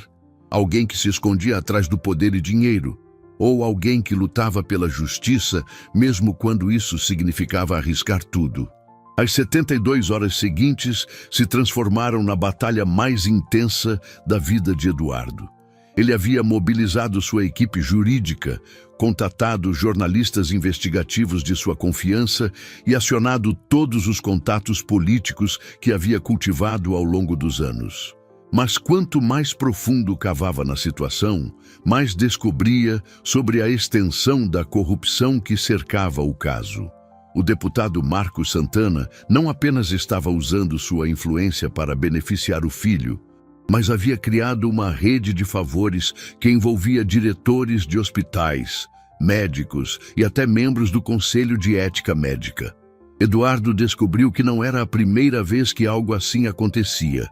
Alguém que se escondia atrás do poder e dinheiro, ou alguém que lutava pela justiça, mesmo quando isso significava arriscar tudo. As 72 horas seguintes se transformaram na batalha mais intensa da vida de Eduardo. Ele havia mobilizado sua equipe jurídica, contatado jornalistas investigativos de sua confiança e acionado todos os contatos políticos que havia cultivado ao longo dos anos. Mas quanto mais profundo cavava na situação, mais descobria sobre a extensão da corrupção que cercava o caso. O deputado Marcos Santana não apenas estava usando sua influência para beneficiar o filho, mas havia criado uma rede de favores que envolvia diretores de hospitais, médicos e até membros do Conselho de Ética Médica. Eduardo descobriu que não era a primeira vez que algo assim acontecia,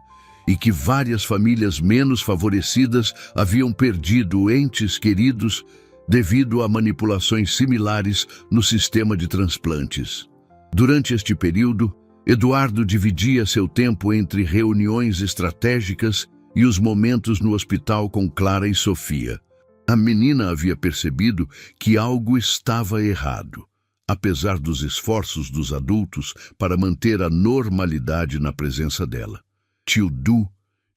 e que várias famílias menos favorecidas haviam perdido entes queridos devido a manipulações similares no sistema de transplantes. Durante este período, Eduardo dividia seu tempo entre reuniões estratégicas e os momentos no hospital com Clara e Sofia. A menina havia percebido que algo estava errado, apesar dos esforços dos adultos para manter a normalidade na presença dela. Tio Du,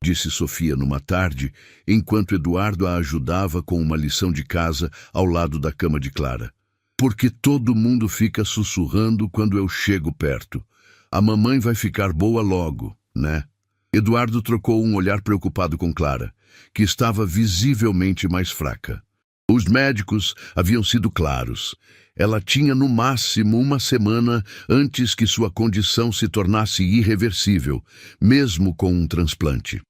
disse Sofia numa tarde, enquanto Eduardo a ajudava com uma lição de casa ao lado da cama de Clara. Porque todo mundo fica sussurrando quando eu chego perto. A mamãe vai ficar boa logo, né? Eduardo trocou um olhar preocupado com Clara, que estava visivelmente mais fraca. Os médicos haviam sido claros. Ela tinha no máximo uma semana antes que sua condição se tornasse irreversível, mesmo com um transplante.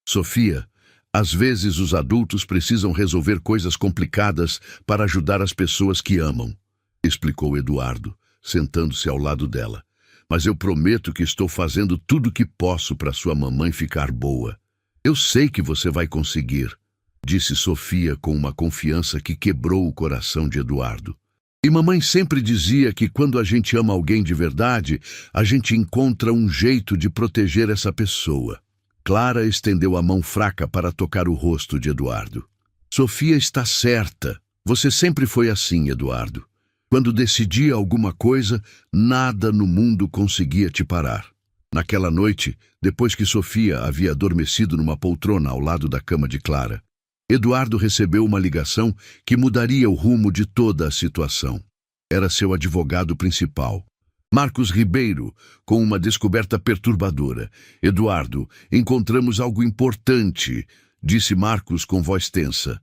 Sofia, às vezes os adultos precisam resolver coisas complicadas para ajudar as pessoas que amam, explicou Eduardo, sentando-se ao lado dela. Mas eu prometo que estou fazendo tudo o que posso para sua mamãe ficar boa. Eu sei que você vai conseguir, disse Sofia com uma confiança que quebrou o coração de Eduardo. E mamãe sempre dizia que quando a gente ama alguém de verdade, a gente encontra um jeito de proteger essa pessoa. Clara estendeu a mão fraca para tocar o rosto de Eduardo. Sofia está certa. Você sempre foi assim, Eduardo. Quando decidia alguma coisa, nada no mundo conseguia te parar. Naquela noite, depois que Sofia havia adormecido numa poltrona ao lado da cama de Clara, Eduardo recebeu uma ligação que mudaria o rumo de toda a situação. Era seu advogado principal, Marcos Ribeiro, com uma descoberta perturbadora. Eduardo, encontramos algo importante, disse Marcos com voz tensa.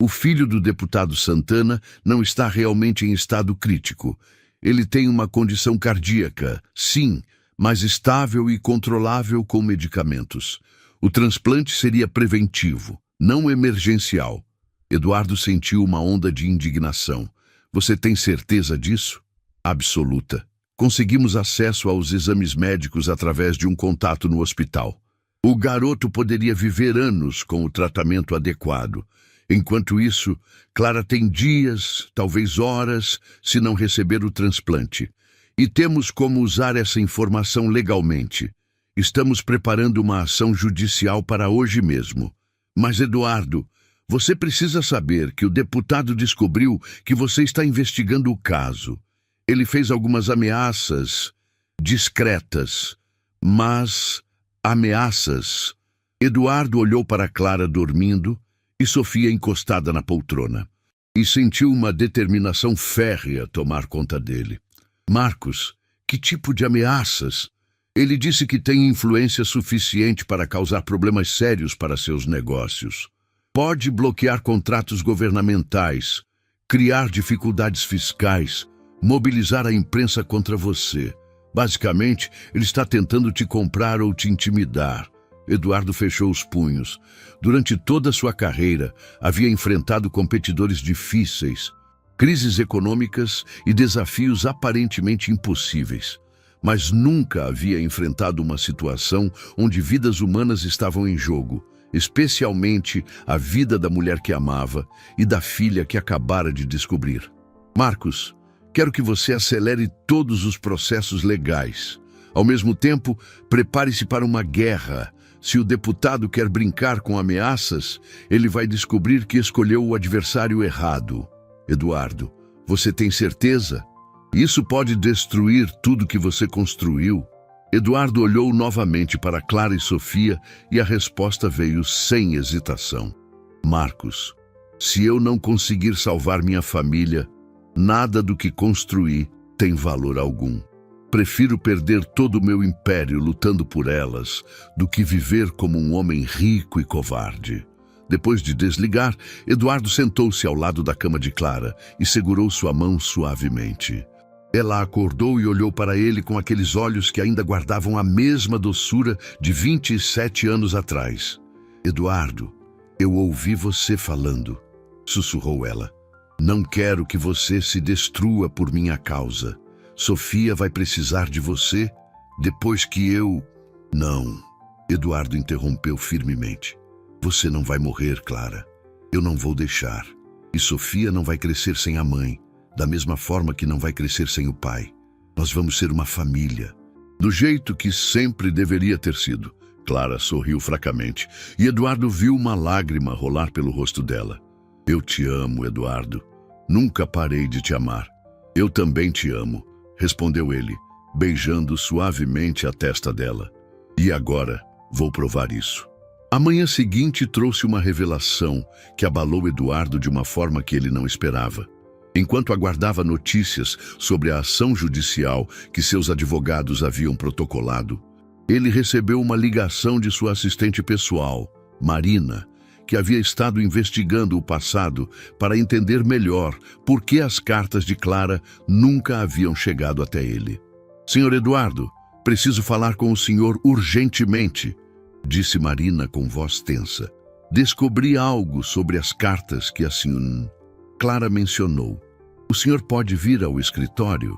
O filho do deputado Santana não está realmente em estado crítico. Ele tem uma condição cardíaca, sim, mas estável e controlável com medicamentos. O transplante seria preventivo, não emergencial. Eduardo sentiu uma onda de indignação. Você tem certeza disso? Absoluta. Conseguimos acesso aos exames médicos através de um contato no hospital. O garoto poderia viver anos com o tratamento adequado. Enquanto isso, Clara tem dias, talvez horas, se não receber o transplante. E temos como usar essa informação legalmente. Estamos preparando uma ação judicial para hoje mesmo. Mas, Eduardo, você precisa saber que o deputado descobriu que você está investigando o caso. Ele fez algumas ameaças discretas, mas ameaças. Eduardo olhou para Clara dormindo e Sofia encostada na poltrona e sentiu uma determinação férrea tomar conta dele. Marcos, que tipo de ameaças? Ele disse que tem influência suficiente para causar problemas sérios para seus negócios. Pode bloquear contratos governamentais, criar dificuldades fiscais, mobilizar a imprensa contra você. Basicamente, ele está tentando te comprar ou te intimidar. Eduardo fechou os punhos. Durante toda a sua carreira, havia enfrentado competidores difíceis, crises econômicas e desafios aparentemente impossíveis. Mas nunca havia enfrentado uma situação onde vidas humanas estavam em jogo, especialmente a vida da mulher que amava e da filha que acabara de descobrir. Marcos, quero que você acelere todos os processos legais. Ao mesmo tempo, prepare-se para uma guerra. Se o deputado quer brincar com ameaças, ele vai descobrir que escolheu o adversário errado. Eduardo, você tem certeza? Isso pode destruir tudo que você construiu. Eduardo olhou novamente para Clara e Sofia e a resposta veio sem hesitação. Marcos, se eu não conseguir salvar minha família, nada do que construí tem valor algum. Prefiro perder todo o meu império lutando por elas do que viver como um homem rico e covarde. Depois de desligar, Eduardo sentou-se ao lado da cama de Clara e segurou sua mão suavemente. Ela acordou e olhou para ele com aqueles olhos que ainda guardavam a mesma doçura de 27 anos atrás. Eduardo, eu ouvi você falando, sussurrou ela. Não quero que você se destrua por minha causa. Sofia vai precisar de você depois que eu... Não, Eduardo interrompeu firmemente. Você não vai morrer, Clara. Eu não vou deixar. E Sofia não vai crescer sem a mãe, da mesma forma que não vai crescer sem o pai. Nós vamos ser uma família. Do jeito que sempre deveria ter sido. Clara sorriu fracamente, e Eduardo viu uma lágrima rolar pelo rosto dela. Eu te amo, Eduardo. Nunca parei de te amar. Eu também te amo, respondeu ele, beijando suavemente a testa dela. E agora vou provar isso. A manhã seguinte trouxe uma revelação que abalou Eduardo de uma forma que ele não esperava. Enquanto aguardava notícias sobre a ação judicial que seus advogados haviam protocolado, ele recebeu uma ligação de sua assistente pessoal, Marina, que havia estado investigando o passado para entender melhor por que as cartas de Clara nunca haviam chegado até ele. Senhor Eduardo, preciso falar com o senhor urgentemente, disse Marina com voz tensa. Descobri algo sobre as cartas que a senhora... Clara mencionou. O senhor pode vir ao escritório?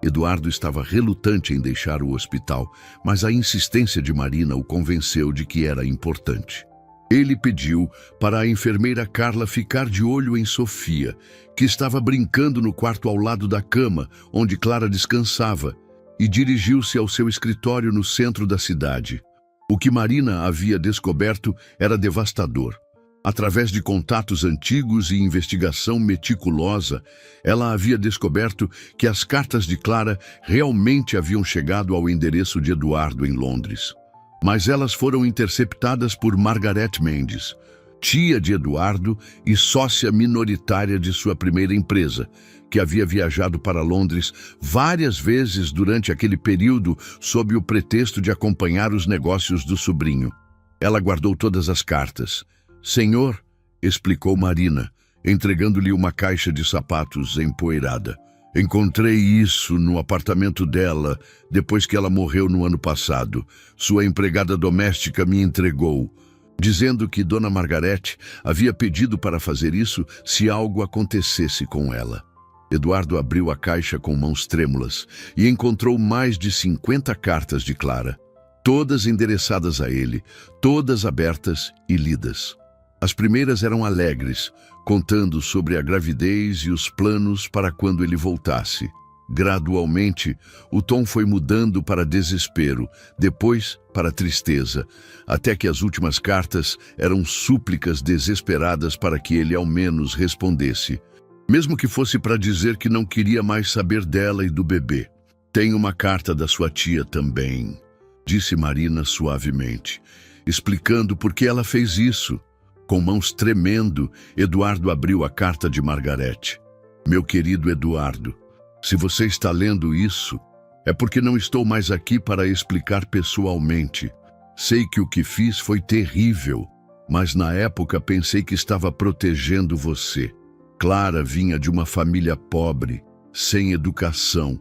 Eduardo estava relutante em deixar o hospital, mas a insistência de Marina o convenceu de que era importante. Ele pediu para a enfermeira Carla ficar de olho em Sofia, que estava brincando no quarto ao lado da cama, onde Clara descansava, e dirigiu-se ao seu escritório no centro da cidade. O que Marina havia descoberto era devastador. Através de contatos antigos e investigação meticulosa, ela havia descoberto que as cartas de Clara realmente haviam chegado ao endereço de Eduardo em Londres. Mas elas foram interceptadas por Margaret Mendes, tia de Eduardo e sócia minoritária de sua primeira empresa, que havia viajado para Londres várias vezes durante aquele período sob o pretexto de acompanhar os negócios do sobrinho. Ela guardou todas as cartas. Senhor, explicou Marina, entregando-lhe uma caixa de sapatos empoeirada. Encontrei isso no apartamento dela depois que ela morreu no ano passado. Sua empregada doméstica me entregou, dizendo que Dona Margarete havia pedido para fazer isso se algo acontecesse com ela. Eduardo abriu a caixa com mãos trêmulas e encontrou mais de 50 cartas de Clara, todas endereçadas a ele, todas abertas e lidas. As primeiras eram alegres, contando sobre a gravidez e os planos para quando ele voltasse. Gradualmente, o tom foi mudando para desespero, depois para tristeza, até que as últimas cartas eram súplicas desesperadas para que ele ao menos respondesse, mesmo que fosse para dizer que não queria mais saber dela e do bebê. Tem uma carta da sua tia também, disse Marina suavemente, explicando por que ela fez isso. Com mãos tremendo, Eduardo abriu a carta de Margarete. Meu querido Eduardo, se você está lendo isso, é porque não estou mais aqui para explicar pessoalmente. Sei que o que fiz foi terrível, mas na época pensei que estava protegendo você. Clara vinha de uma família pobre, sem educação,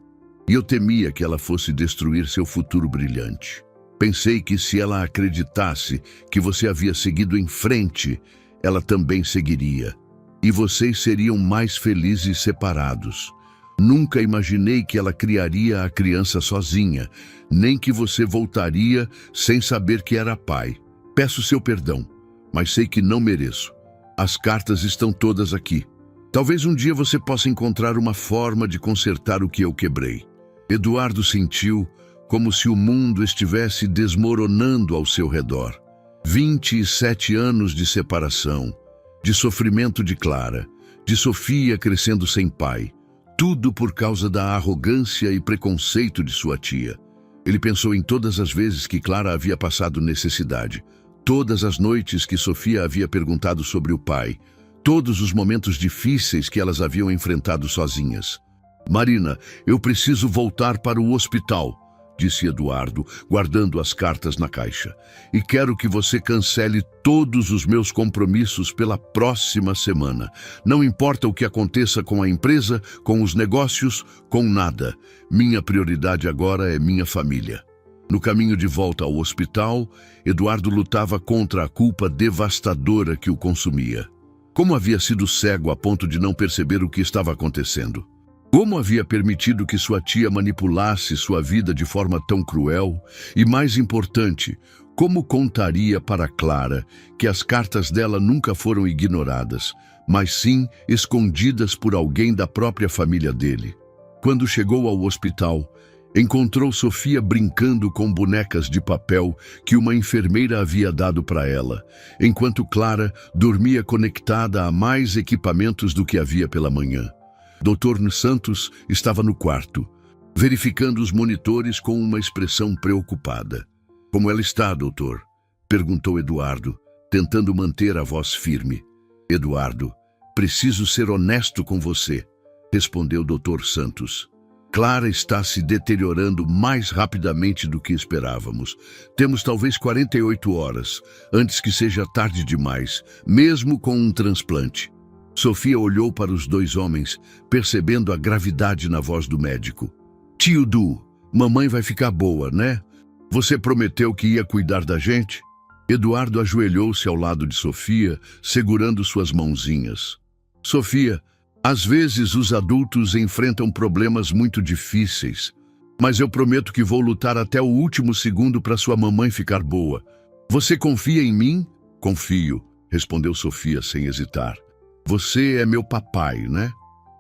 e eu temia que ela fosse destruir seu futuro brilhante. Pensei que se ela acreditasse que você havia seguido em frente, ela também seguiria, e vocês seriam mais felizes separados. Nunca imaginei que ela criaria a criança sozinha, nem que você voltaria sem saber que era pai. Peço seu perdão, mas sei que não mereço. As cartas estão todas aqui. Talvez um dia você possa encontrar uma forma de consertar o que eu quebrei. Eduardo sentiu como se o mundo estivesse desmoronando ao seu redor. 27 anos de separação, de sofrimento de Clara, de Sofia crescendo sem pai. Tudo por causa da arrogância e preconceito de sua tia. Ele pensou em todas as vezes que Clara havia passado necessidade, todas as noites que Sofia havia perguntado sobre o pai, todos os momentos difíceis que elas haviam enfrentado sozinhas. Marina, eu preciso voltar para o hospital, disse Eduardo, guardando as cartas na caixa. E quero que você cancele todos os meus compromissos pela próxima semana. Não importa o que aconteça com a empresa, com os negócios, com nada. Minha prioridade agora é minha família. No caminho de volta ao hospital, Eduardo lutava contra a culpa devastadora que o consumia. Como havia sido cego a ponto de não perceber o que estava acontecendo? Como havia permitido que sua tia manipulasse sua vida de forma tão cruel? E mais importante, como contaria para Clara que as cartas dela nunca foram ignoradas, mas sim escondidas por alguém da própria família dele? Quando chegou ao hospital, encontrou Sofia brincando com bonecas de papel que uma enfermeira havia dado para ela, enquanto Clara dormia conectada a mais equipamentos do que havia pela manhã. Dr. Santos estava no quarto, verificando os monitores com uma expressão preocupada. Como ela está, doutor? Perguntou Eduardo, tentando manter a voz firme. Eduardo, preciso ser honesto com você, respondeu Dr. Santos. Clara está se deteriorando mais rapidamente do que esperávamos. Temos talvez 48 horas, antes que seja tarde demais, mesmo com um transplante. Sofia olhou para os dois homens, percebendo a gravidade na voz do médico. Tio Du, mamãe vai ficar boa, né? Você prometeu que ia cuidar da gente? Eduardo ajoelhou-se ao lado de Sofia, segurando suas mãozinhas. Sofia, às vezes os adultos enfrentam problemas muito difíceis, mas eu prometo que vou lutar até o último segundo para sua mamãe ficar boa. Você confia em mim? Confio, respondeu Sofia sem hesitar. Você é meu papai, né?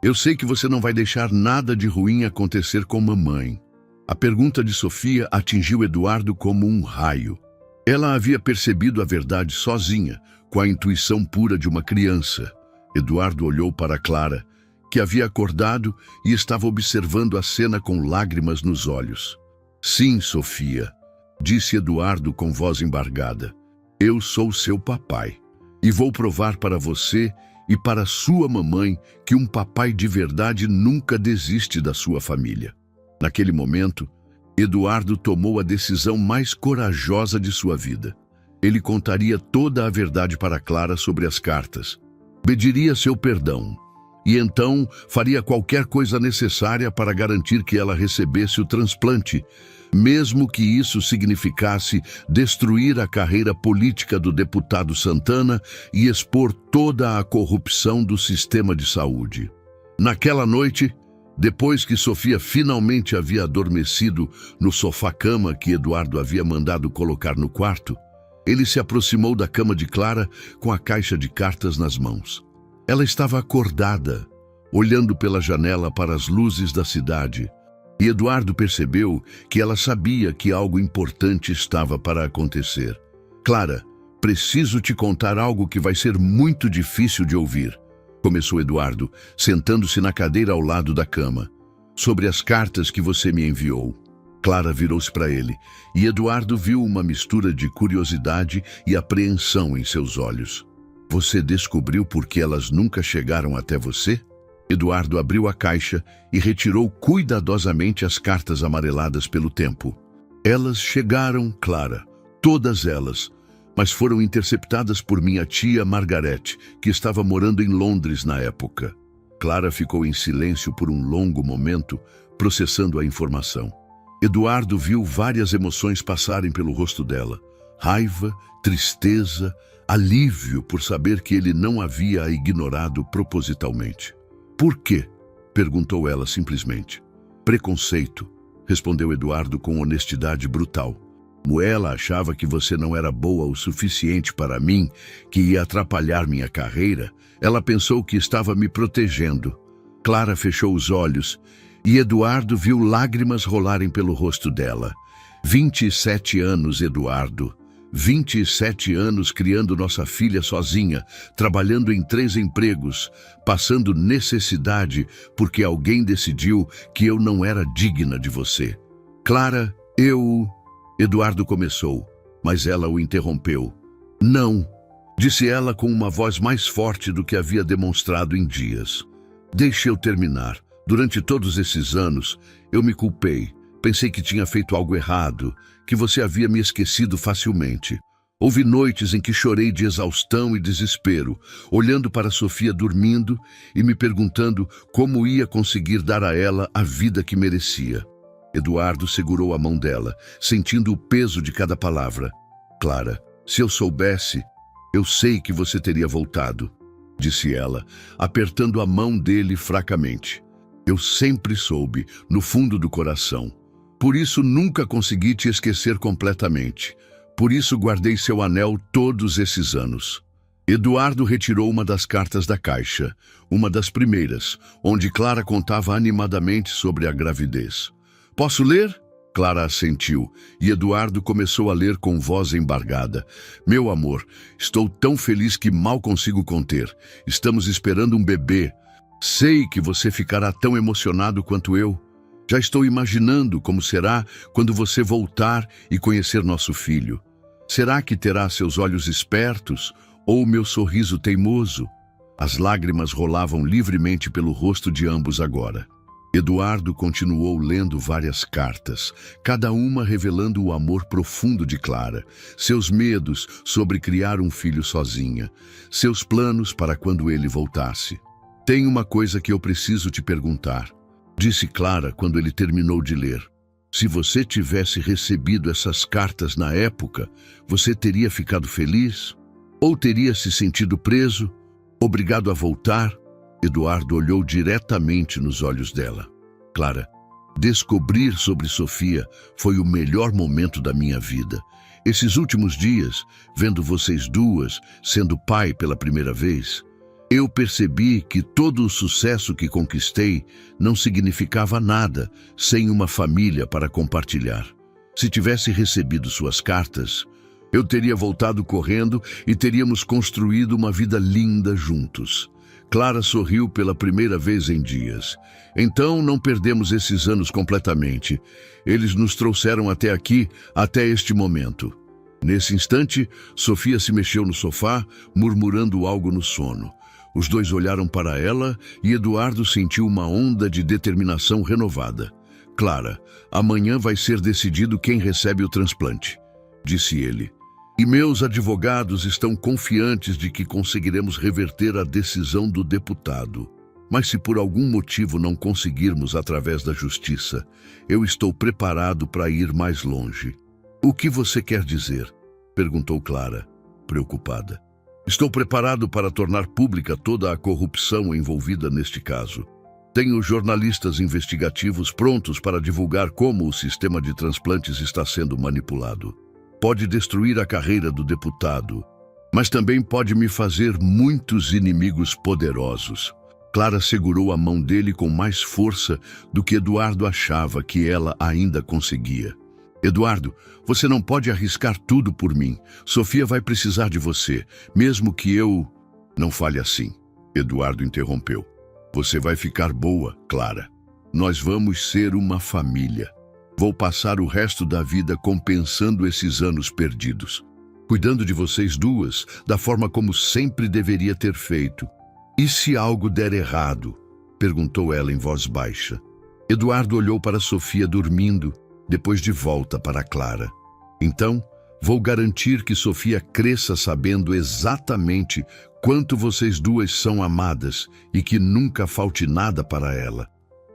Eu sei que você não vai deixar nada de ruim acontecer com mamãe. A pergunta de Sofia atingiu Eduardo como um raio. Ela havia percebido a verdade sozinha, com a intuição pura de uma criança. Eduardo olhou para Clara, que havia acordado e estava observando a cena com lágrimas nos olhos. Sim, Sofia, disse Eduardo com voz embargada. Eu sou seu papai e vou provar para você e para sua mamãe que um papai de verdade nunca desiste da sua família. Naquele momento, Eduardo tomou a decisão mais corajosa de sua vida. Ele contaria toda a verdade para Clara sobre as cartas, pediria seu perdão e então faria qualquer coisa necessária para garantir que ela recebesse o transplante, mesmo que isso significasse destruir a carreira política do deputado Santana e expor toda a corrupção do sistema de saúde. Naquela noite, depois que Sofia finalmente havia adormecido no sofá-cama que Eduardo havia mandado colocar no quarto, ele se aproximou da cama de Clara com a caixa de cartas nas mãos. Ela estava acordada, olhando pela janela para as luzes da cidade. E Eduardo percebeu que ela sabia que algo importante estava para acontecer. Clara, preciso te contar algo que vai ser muito difícil de ouvir, começou Eduardo, sentando-se na cadeira ao lado da cama. Sobre as cartas que você me enviou. Clara virou-se para ele, e Eduardo viu uma mistura de curiosidade e apreensão em seus olhos. Você descobriu por que elas nunca chegaram até você? Eduardo abriu a caixa e retirou cuidadosamente as cartas amareladas pelo tempo. Elas chegaram, Clara, todas elas, mas foram interceptadas por minha tia Margarete, que estava morando em Londres na época. Clara ficou em silêncio por um longo momento, processando a informação. Eduardo viu várias emoções passarem pelo rosto dela. Raiva, tristeza, alívio por saber que ele não havia a ignorado propositalmente. Por quê? Perguntou ela simplesmente. Preconceito, respondeu Eduardo com honestidade brutal. Ela achava que você não era boa o suficiente para mim, que ia atrapalhar minha carreira. Ela pensou que estava me protegendo. Clara fechou os olhos e Eduardo viu lágrimas rolarem pelo rosto dela. 27 anos, Eduardo. 27 anos criando nossa filha sozinha, trabalhando em 3 empregos, passando necessidade porque alguém decidiu que eu não era digna de você. Clara, Eduardo começou, mas ela o interrompeu. Não, disse ela com uma voz mais forte do que havia demonstrado em dias. Deixe eu terminar. Durante todos esses anos, eu me culpei. Pensei que tinha feito algo errado, que você havia me esquecido facilmente. Houve noites em que chorei de exaustão e desespero, olhando para Sofia dormindo e me perguntando como ia conseguir dar a ela a vida que merecia. Eduardo segurou a mão dela, sentindo o peso de cada palavra. Clara, se eu soubesse, eu sei que você teria voltado, disse ela, apertando a mão dele fracamente. Eu sempre soube, no fundo do coração. Por isso nunca consegui te esquecer completamente. Por isso guardei seu anel todos esses anos. Eduardo retirou uma das cartas da caixa, uma das primeiras, onde Clara contava animadamente sobre a gravidez. Posso ler? Clara assentiu, e Eduardo começou a ler com voz embargada. Meu amor, estou tão feliz que mal consigo conter. Estamos esperando um bebê. Sei que você ficará tão emocionado quanto eu. Já estou imaginando como será quando você voltar e conhecer nosso filho. Será que terá seus olhos espertos ou meu sorriso teimoso? As lágrimas rolavam livremente pelo rosto de ambos agora. Eduardo continuou lendo várias cartas, cada uma revelando o amor profundo de Clara, seus medos sobre criar um filho sozinha, seus planos para quando ele voltasse. Tem uma coisa que eu preciso te perguntar, disse Clara quando ele terminou de ler. Se você tivesse recebido essas cartas na época, você teria ficado feliz? Ou teria se sentido preso? Obrigado a voltar? Eduardo olhou diretamente nos olhos dela. Clara, descobrir sobre Sofia foi o melhor momento da minha vida. Esses últimos dias, vendo vocês duas, sendo pai pela primeira vez, eu percebi que todo o sucesso que conquistei não significava nada sem uma família para compartilhar. Se tivesse recebido suas cartas, eu teria voltado correndo e teríamos construído uma vida linda juntos. Clara sorriu pela primeira vez em dias. Então não perdemos esses anos completamente. Eles nos trouxeram até aqui, até este momento. Nesse instante, Sofia se mexeu no sofá, murmurando algo no sono. Os dois olharam para ela e Eduardo sentiu uma onda de determinação renovada. Clara, amanhã vai ser decidido quem recebe o transplante, disse ele. E meus advogados estão confiantes de que conseguiremos reverter a decisão do deputado. Mas se por algum motivo não conseguirmos através da justiça, eu estou preparado para ir mais longe. O que você quer dizer? Perguntou Clara, preocupada. Estou preparado para tornar pública toda a corrupção envolvida neste caso. Tenho jornalistas investigativos prontos para divulgar como o sistema de transplantes está sendo manipulado. Pode destruir a carreira do deputado, mas também pode me fazer muitos inimigos poderosos. Clara segurou a mão dele com mais força do que Eduardo achava que ela ainda conseguia. Eduardo, você não pode arriscar tudo por mim. Sofia vai precisar de você, mesmo que eu... Não fale assim, Eduardo interrompeu. Você vai ficar boa, Clara. Nós vamos ser uma família. Vou passar o resto da vida compensando esses anos perdidos, cuidando de vocês duas da forma como sempre deveria ter feito. E se algo der errado? Perguntou ela em voz baixa. Eduardo olhou para Sofia dormindo, depois de volta para Clara. Então, vou garantir que Sofia cresça sabendo exatamente quanto vocês duas são amadas e que nunca falte nada para ela.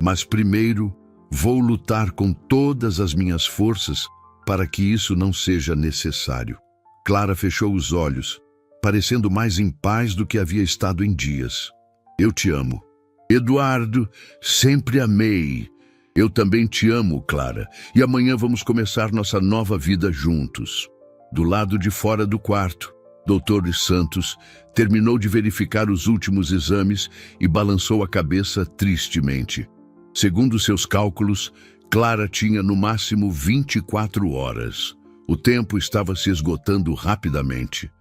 Mas primeiro, vou lutar com todas as minhas forças para que isso não seja necessário. Clara fechou os olhos, parecendo mais em paz do que havia estado em dias. Eu te amo. Eduardo, sempre amei. Eu também te amo, Clara, e amanhã vamos começar nossa nova vida juntos. Do lado de fora do quarto, Dr. Santos terminou de verificar os últimos exames e balançou a cabeça tristemente. Segundo seus cálculos, Clara tinha no máximo 24 horas. O tempo estava se esgotando rapidamente.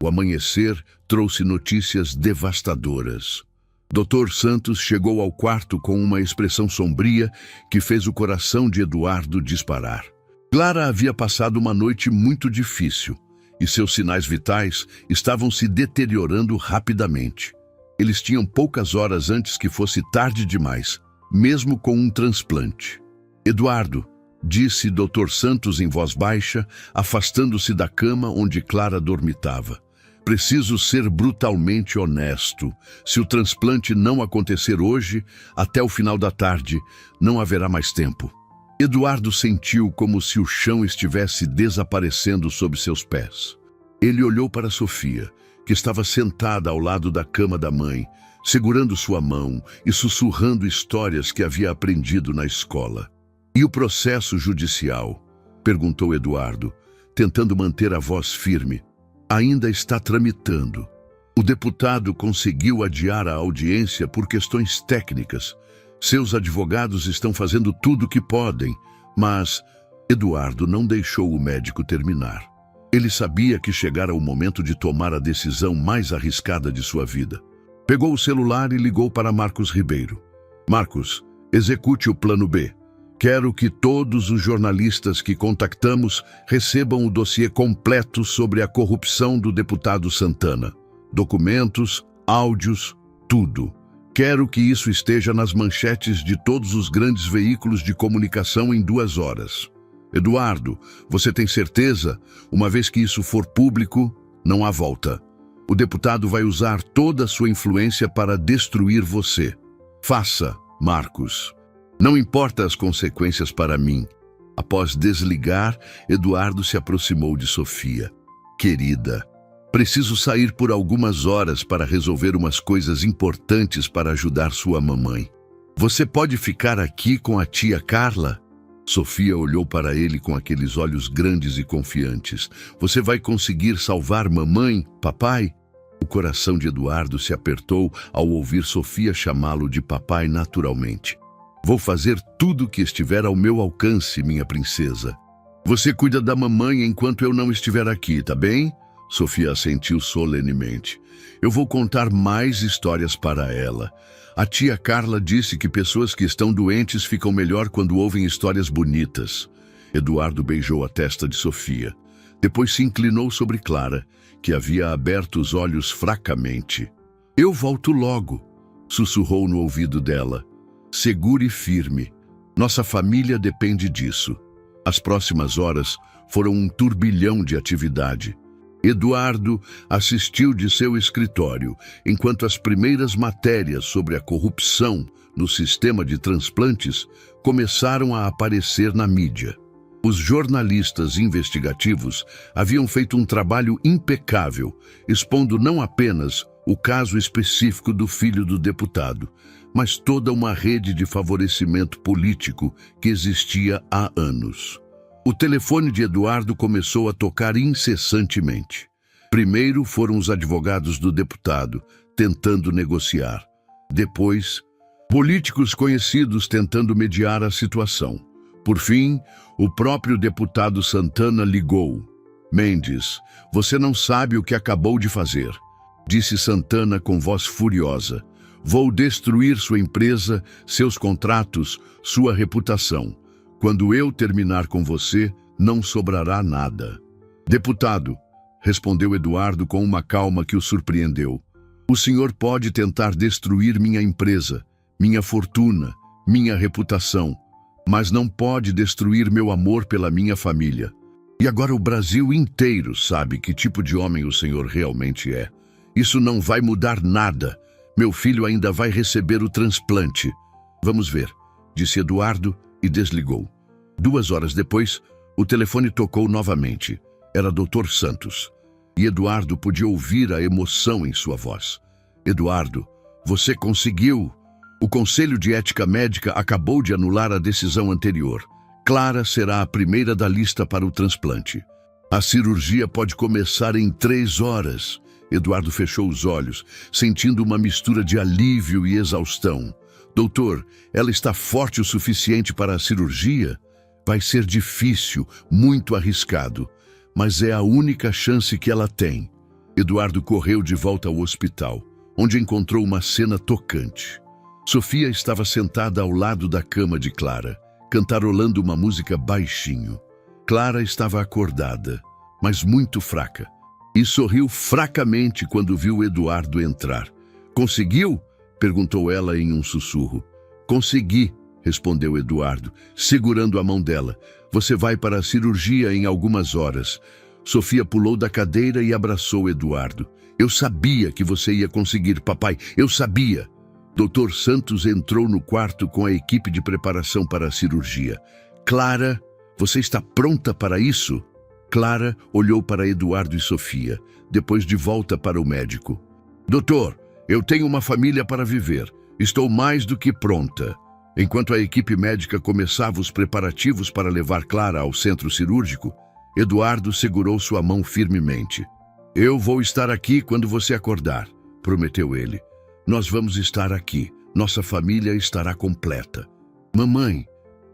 O amanhecer trouxe notícias devastadoras. Dr. Santos chegou ao quarto com uma expressão sombria que fez o coração de Eduardo disparar. Clara havia passado uma noite muito difícil e seus sinais vitais estavam se deteriorando rapidamente. Eles tinham poucas horas antes que fosse tarde demais, mesmo com um transplante. Eduardo, disse Dr. Santos em voz baixa, afastando-se da cama onde Clara dormitava. Preciso ser brutalmente honesto. Se o transplante não acontecer hoje, até o final da tarde, não haverá mais tempo. Eduardo sentiu como se o chão estivesse desaparecendo sob seus pés. Ele olhou para Sofia, que estava sentada ao lado da cama da mãe, segurando sua mão e sussurrando histórias que havia aprendido na escola. E o processo judicial? Perguntou Eduardo, tentando manter a voz firme. Ainda está tramitando. O deputado conseguiu adiar a audiência por questões técnicas. Seus advogados estão fazendo tudo o que podem, mas Eduardo não deixou o médico terminar. Ele sabia que chegara o momento de tomar a decisão mais arriscada de sua vida. Pegou o celular e ligou para Marcos Ribeiro. Marcos, execute o plano B. Quero que todos os jornalistas que contactamos recebam o dossiê completo sobre a corrupção do deputado Santana. Documentos, áudios, tudo. Quero que isso esteja nas manchetes de todos os grandes veículos de comunicação em 2 horas. Eduardo, você tem certeza? Uma vez que isso for público, não há volta. O deputado vai usar toda a sua influência para destruir você. Faça, Marcos. Não importa as consequências para mim. Após desligar, Eduardo se aproximou de Sofia. Querida, preciso sair por algumas horas para resolver umas coisas importantes para ajudar sua mamãe. Você pode ficar aqui com a tia Carla? Sofia olhou para ele com aqueles olhos grandes e confiantes. Você vai conseguir salvar mamãe, papai? O coração de Eduardo se apertou ao ouvir Sofia chamá-lo de papai naturalmente. Vou fazer tudo o que estiver ao meu alcance, minha princesa. Você cuida da mamãe enquanto eu não estiver aqui, tá bem? Sofia assentiu solenemente. Eu vou contar mais histórias para ela. A tia Carla disse que pessoas que estão doentes ficam melhor quando ouvem histórias bonitas. Eduardo beijou a testa de Sofia. Depois se inclinou sobre Clara, que havia aberto os olhos fracamente. Eu volto logo, sussurrou no ouvido dela. Segure firme. Nossa família depende disso. As próximas horas foram um turbilhão de atividade. Eduardo assistiu de seu escritório, enquanto as primeiras matérias sobre a corrupção no sistema de transplantes começaram a aparecer na mídia. Os jornalistas investigativos haviam feito um trabalho impecável, expondo não apenas o caso específico do filho do deputado, mas toda uma rede de favorecimento político que existia há anos. O telefone de Eduardo começou a tocar incessantemente. Primeiro foram os advogados do deputado, tentando negociar. Depois, políticos conhecidos tentando mediar a situação. Por fim, o próprio deputado Santana ligou. Mendes, você não sabe o que acabou de fazer, disse Santana com voz furiosa. Vou destruir sua empresa, seus contratos, sua reputação. Quando eu terminar com você, não sobrará nada. Deputado, respondeu Eduardo com uma calma que o surpreendeu. O senhor pode tentar destruir minha empresa, minha fortuna, minha reputação, mas não pode destruir meu amor pela minha família. E agora o Brasil inteiro sabe que tipo de homem o senhor realmente é. Isso não vai mudar nada. Meu filho ainda vai receber o transplante. Vamos ver, disse Eduardo e desligou. 2 horas depois, o telefone tocou novamente. Era Dr. Santos. E Eduardo podia ouvir a emoção em sua voz. Eduardo, você conseguiu! O Conselho de Ética Médica acabou de anular a decisão anterior. Clara será a primeira da lista para o transplante. A cirurgia pode começar em 3 horas. Eduardo fechou os olhos, sentindo uma mistura de alívio e exaustão. Doutor, ela está forte o suficiente para a cirurgia? Vai ser difícil, muito arriscado, mas é a única chance que ela tem. Eduardo correu de volta ao hospital, onde encontrou uma cena tocante. Sofia estava sentada ao lado da cama de Clara, cantarolando uma música baixinho. Clara estava acordada, mas muito fraca, e sorriu fracamente quando viu Eduardo entrar. Conseguiu? Perguntou ela em um sussurro. Consegui, respondeu Eduardo, segurando a mão dela. Você vai para a cirurgia em algumas horas. Sofia pulou da cadeira e abraçou Eduardo. Eu sabia que você ia conseguir, papai. Eu sabia. Dr. Santos entrou no quarto com a equipe de preparação para a cirurgia. Clara, você está pronta para isso? Clara olhou para Eduardo e Sofia, depois de volta para o médico. Doutor, eu tenho uma família para viver. Estou mais do que pronta. Enquanto a equipe médica começava os preparativos para levar Clara ao centro cirúrgico, Eduardo segurou sua mão firmemente. Eu vou estar aqui quando você acordar, prometeu ele. Nós vamos estar aqui. Nossa família estará completa. Mamãe,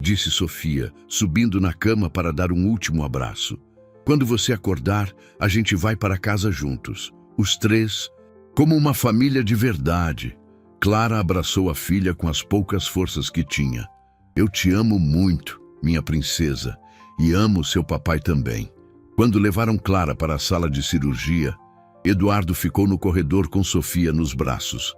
disse Sofia, subindo na cama para dar um último abraço. Quando você acordar, a gente vai para casa juntos. Os 3, como uma família de verdade. Clara abraçou a filha com as poucas forças que tinha. Eu te amo muito, minha princesa, e amo seu papai também. Quando levaram Clara para a sala de cirurgia, Eduardo ficou no corredor com Sofia nos braços,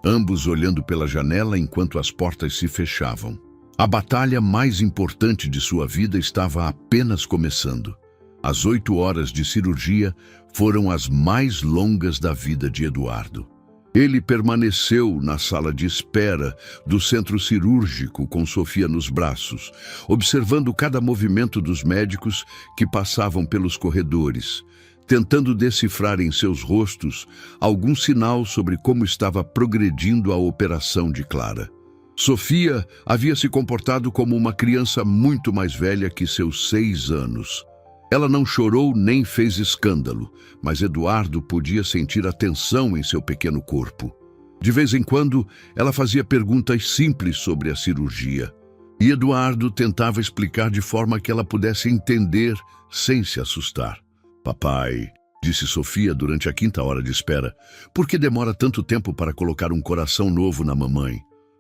ambos olhando pela janela enquanto as portas se fechavam. A batalha mais importante de sua vida estava apenas começando. As 8 horas de cirurgia foram as mais longas da vida de Eduardo. Ele permaneceu na sala de espera do centro cirúrgico com Sofia nos braços, observando cada movimento dos médicos que passavam pelos corredores, tentando decifrar em seus rostos algum sinal sobre como estava progredindo a operação de Clara. Sofia havia se comportado como uma criança muito mais velha que seus 6 anos. Ela não chorou nem fez escândalo, mas Eduardo podia sentir a tensão em seu pequeno corpo. De vez em quando, ela fazia perguntas simples sobre a cirurgia, e Eduardo tentava explicar de forma que ela pudesse entender sem se assustar. Papai, disse Sofia durante a 5ª hora de espera, por que demora tanto tempo para colocar um coração novo na mamãe?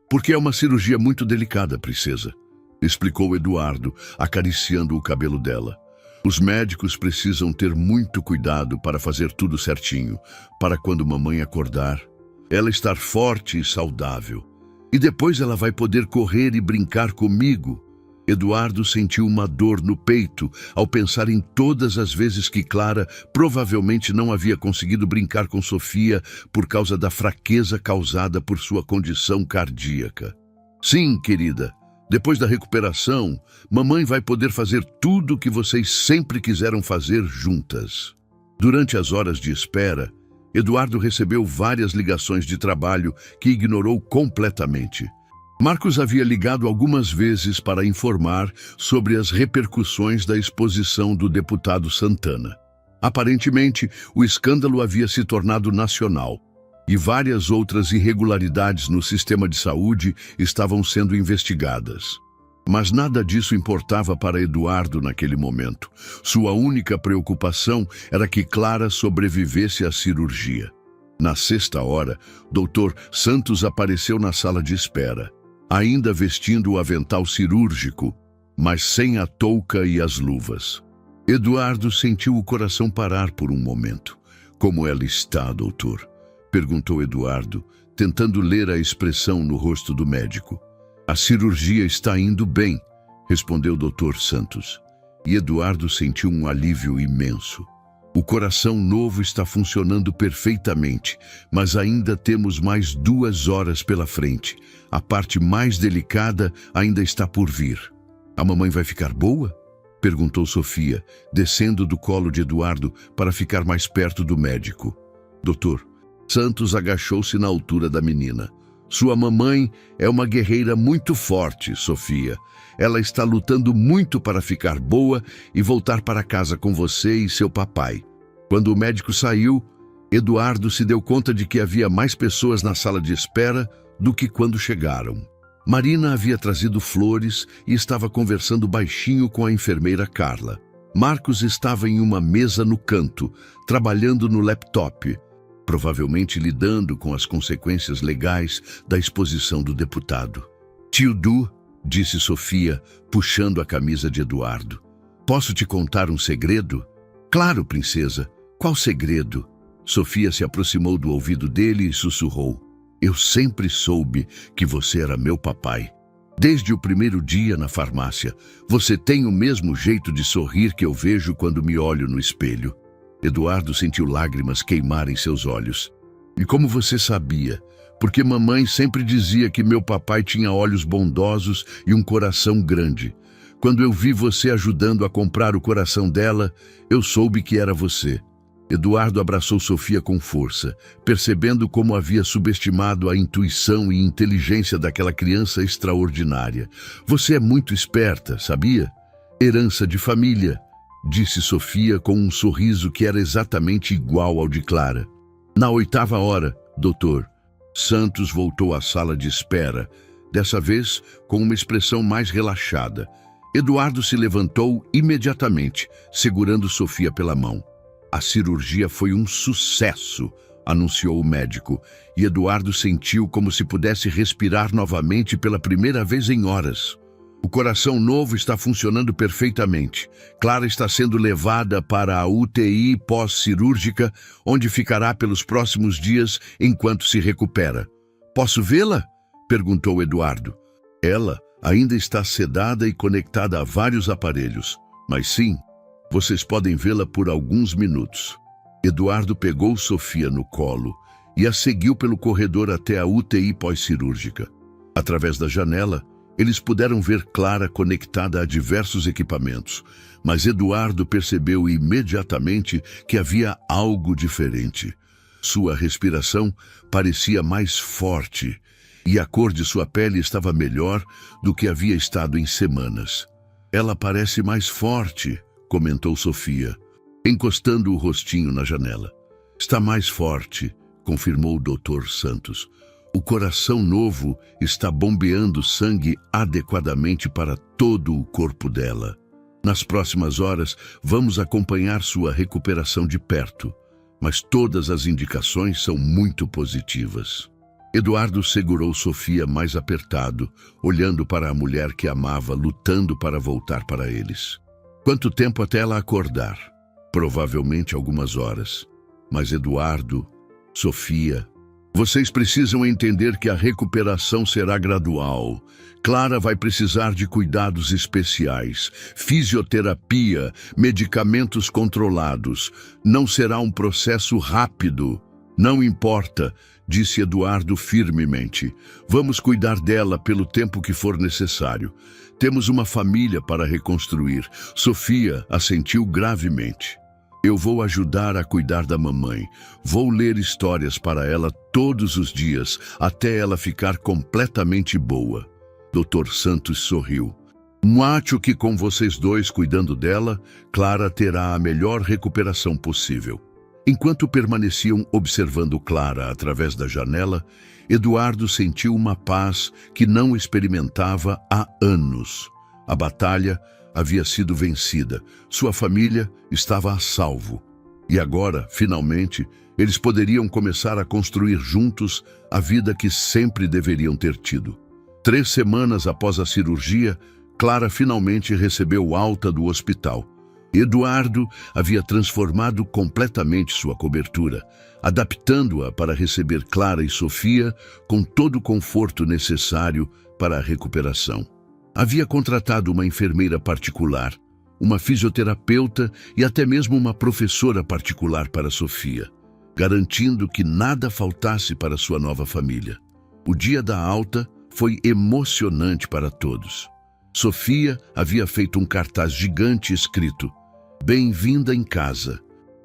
Porque é uma cirurgia muito delicada, princesa, explicou Eduardo, acariciando o cabelo dela. Os médicos precisam ter muito cuidado para fazer tudo certinho, para quando mamãe acordar, ela estar forte e saudável. E depois ela vai poder correr e brincar comigo. Eduardo sentiu uma dor no peito ao pensar em todas as vezes que Clara provavelmente não havia conseguido brincar com Sofia por causa da fraqueza causada por sua condição cardíaca. Sim, querida. Depois da recuperação, mamãe vai poder fazer tudo o que vocês sempre quiseram fazer juntas. Durante as horas de espera, Eduardo recebeu várias ligações de trabalho que ignorou completamente. Marcos havia ligado algumas vezes para informar sobre as repercussões da exposição do deputado Santana. Aparentemente, o escândalo havia se tornado nacional. e várias outras irregularidades no sistema de saúde estavam sendo investigadas. Mas nada disso importava para Eduardo naquele momento. Sua única preocupação era que Clara sobrevivesse à cirurgia. Na sexta hora, Dr. Santos apareceu na sala de espera, ainda vestindo o avental cirúrgico, mas sem a touca e as luvas. Eduardo sentiu o coração parar por um momento. "Como ela está, doutor?" perguntou Eduardo, tentando ler a expressão no rosto do médico. "A cirurgia está indo bem", respondeu Dr. Santos. E Eduardo sentiu um alívio imenso. "O coração novo está funcionando perfeitamente, mas ainda temos mais 2 horas pela frente. A parte mais delicada ainda está por vir." "A mamãe vai ficar boa?" perguntou Sofia, descendo do colo de Eduardo para ficar mais perto do médico. Dr. Santos agachou-se na altura da menina. "Sua mamãe é uma guerreira muito forte, Sofia. Ela está lutando muito para ficar boa e voltar para casa com você e seu papai." Quando o médico saiu, Eduardo se deu conta de que havia mais pessoas na sala de espera do que quando chegaram. Marina havia trazido flores e estava conversando baixinho com a enfermeira Carla. Marcos estava em uma mesa no canto, trabalhando no laptop, provavelmente lidando com as consequências legais da exposição do deputado. "Tio Du", disse Sofia, puxando a camisa de Eduardo. "Posso te contar um segredo?" "Claro, princesa. Qual segredo?" Sofia se aproximou do ouvido dele e sussurrou. "Eu sempre soube que você era meu papai. Desde o primeiro dia na farmácia, você tem o mesmo jeito de sorrir que eu vejo quando me olho no espelho." Eduardo sentiu lágrimas queimarem seus olhos. "E como você sabia? Porque mamãe sempre dizia que meu papai tinha olhos bondosos e um coração grande. Quando eu vi você ajudando a comprar o coração dela, eu soube que era você." Eduardo abraçou Sofia com força, percebendo como havia subestimado a intuição e inteligência daquela criança extraordinária. "Você é muito esperta, sabia? Herança de família", disse Sofia com um sorriso que era exatamente igual ao de Clara. Na 8ª hora, Dr. Santos voltou à sala de espera, dessa vez com uma expressão mais relaxada. Eduardo se levantou imediatamente, segurando Sofia pela mão. "A cirurgia foi um sucesso", anunciou o médico, e Eduardo sentiu como se pudesse respirar novamente pela primeira vez em horas. "O coração novo está funcionando perfeitamente. Clara está sendo levada para a UTI pós-cirúrgica, onde ficará pelos próximos dias enquanto se recupera." "Posso vê-la?" perguntou Eduardo. "Ela ainda está sedada e conectada a vários aparelhos, mas sim, vocês podem vê-la por alguns minutos." Eduardo pegou Sofia no colo e a seguiu pelo corredor até a UTI pós-cirúrgica. Através da janela, eles puderam ver Clara conectada a diversos equipamentos, mas Eduardo percebeu imediatamente que havia algo diferente. Sua respiração parecia mais forte e a cor de sua pele estava melhor do que havia estado em semanas. "Ela parece mais forte", comentou Sofia, encostando o rostinho na janela. "Está mais forte", confirmou o Dr. Santos. "O coração novo está bombeando sangue adequadamente para todo o corpo dela. Nas próximas horas, vamos acompanhar sua recuperação de perto, mas todas as indicações são muito positivas." Eduardo segurou Sofia mais apertado, olhando para a mulher que amava, lutando para voltar para eles. "Quanto tempo até ela acordar?" "Provavelmente algumas horas. Mas Eduardo, Sofia, vocês precisam entender que a recuperação será gradual. Clara vai precisar de cuidados especiais, fisioterapia, medicamentos controlados. Não será um processo rápido." "Não importa", disse Eduardo firmemente. "Vamos cuidar dela pelo tempo que for necessário. Temos uma família para reconstruir." Sofia assentiu gravemente. "Eu vou ajudar a cuidar da mamãe. Vou ler histórias para ela todos os dias, até ela ficar completamente boa." Dr. Santos sorriu. "Acho que com vocês dois cuidando dela, Clara terá a melhor recuperação possível." Enquanto permaneciam observando Clara através da janela, Eduardo sentiu uma paz que não experimentava há anos. A batalha havia sido vencida, sua família estava a salvo. E agora, finalmente, eles poderiam começar a construir juntos a vida que sempre deveriam ter tido. 3 semanas após a cirurgia, Clara finalmente recebeu alta do hospital. Eduardo havia transformado completamente sua cobertura, adaptando-a para receber Clara e Sofia com todo o conforto necessário para a recuperação. Havia contratado uma enfermeira particular, uma fisioterapeuta e até mesmo uma professora particular para Sofia, garantindo que nada faltasse para sua nova família. O dia da alta foi emocionante para todos. Sofia havia feito um cartaz gigante escrito "Bem-vinda em casa".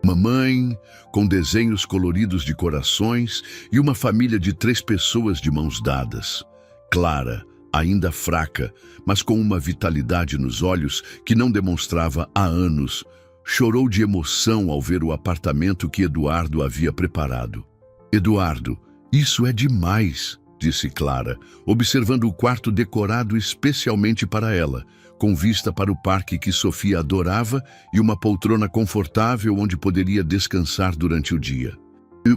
Mamãe, com desenhos coloridos de corações e uma família de 3 pessoas de mãos dadas. Clara, ainda fraca, mas com uma vitalidade nos olhos que não demonstrava há anos, chorou de emoção ao ver o apartamento que Eduardo havia preparado. "Eduardo, isso é demais", disse Clara, observando o quarto decorado especialmente para ela, com vista para o parque que Sofia adorava e uma poltrona confortável onde poderia descansar durante o dia.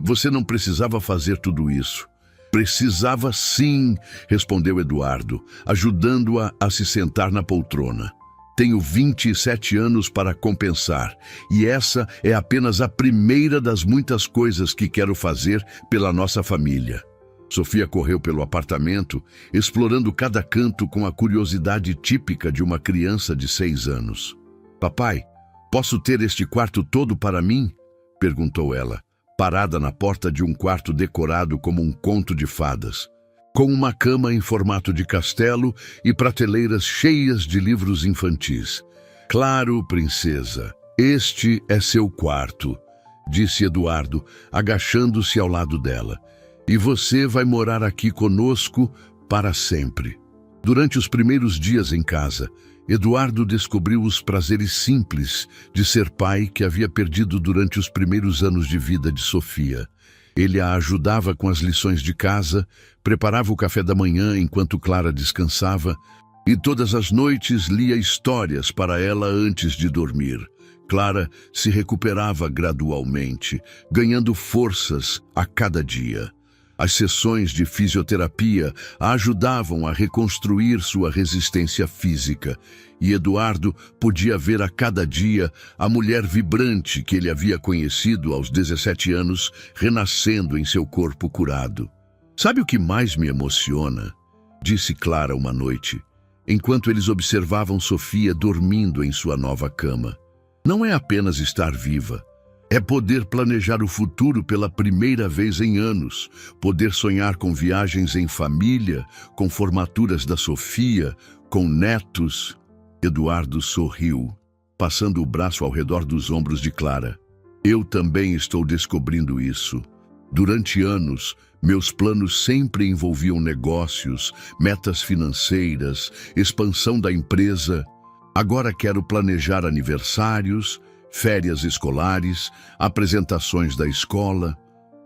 "Você não precisava fazer tudo isso." "Precisava sim", respondeu Eduardo, ajudando-a a se sentar na poltrona. "Tenho 27 anos para compensar, e essa é apenas a primeira das muitas coisas que quero fazer pela nossa família." Sofia correu pelo apartamento, explorando cada canto com a curiosidade típica de uma criança de 6 anos. "Papai, posso ter este quarto todo para mim?" perguntou ela, parada na porta de um quarto decorado como um conto de fadas, com uma cama em formato de castelo e prateleiras cheias de livros infantis. "Claro, princesa, este é seu quarto", disse Eduardo, agachando-se ao lado dela. "E você vai morar aqui conosco para sempre." Durante os primeiros dias em casa, Eduardo descobriu os prazeres simples de ser pai que havia perdido durante os primeiros anos de vida de Sofia. Ele a ajudava com as lições de casa, preparava o café da manhã enquanto Clara descansava e todas as noites lia histórias para ela antes de dormir. Clara se recuperava gradualmente, ganhando forças a cada dia. As sessões de fisioterapia a ajudavam a reconstruir sua resistência física, e Eduardo podia ver a cada dia a mulher vibrante que ele havia conhecido aos 17 anos renascendo em seu corpo curado. "Sabe o que mais me emociona?", disse Clara uma noite, enquanto eles observavam Sofia dormindo em sua nova cama. "Não é apenas estar viva. É poder planejar o futuro pela primeira vez em anos, poder sonhar com viagens em família, com formaturas da Sofia, com netos." Eduardo sorriu, passando o braço ao redor dos ombros de Clara. "Eu também estou descobrindo isso. Durante anos, meus planos sempre envolviam negócios, metas financeiras, expansão da empresa. Agora quero planejar aniversários, férias escolares, apresentações da escola."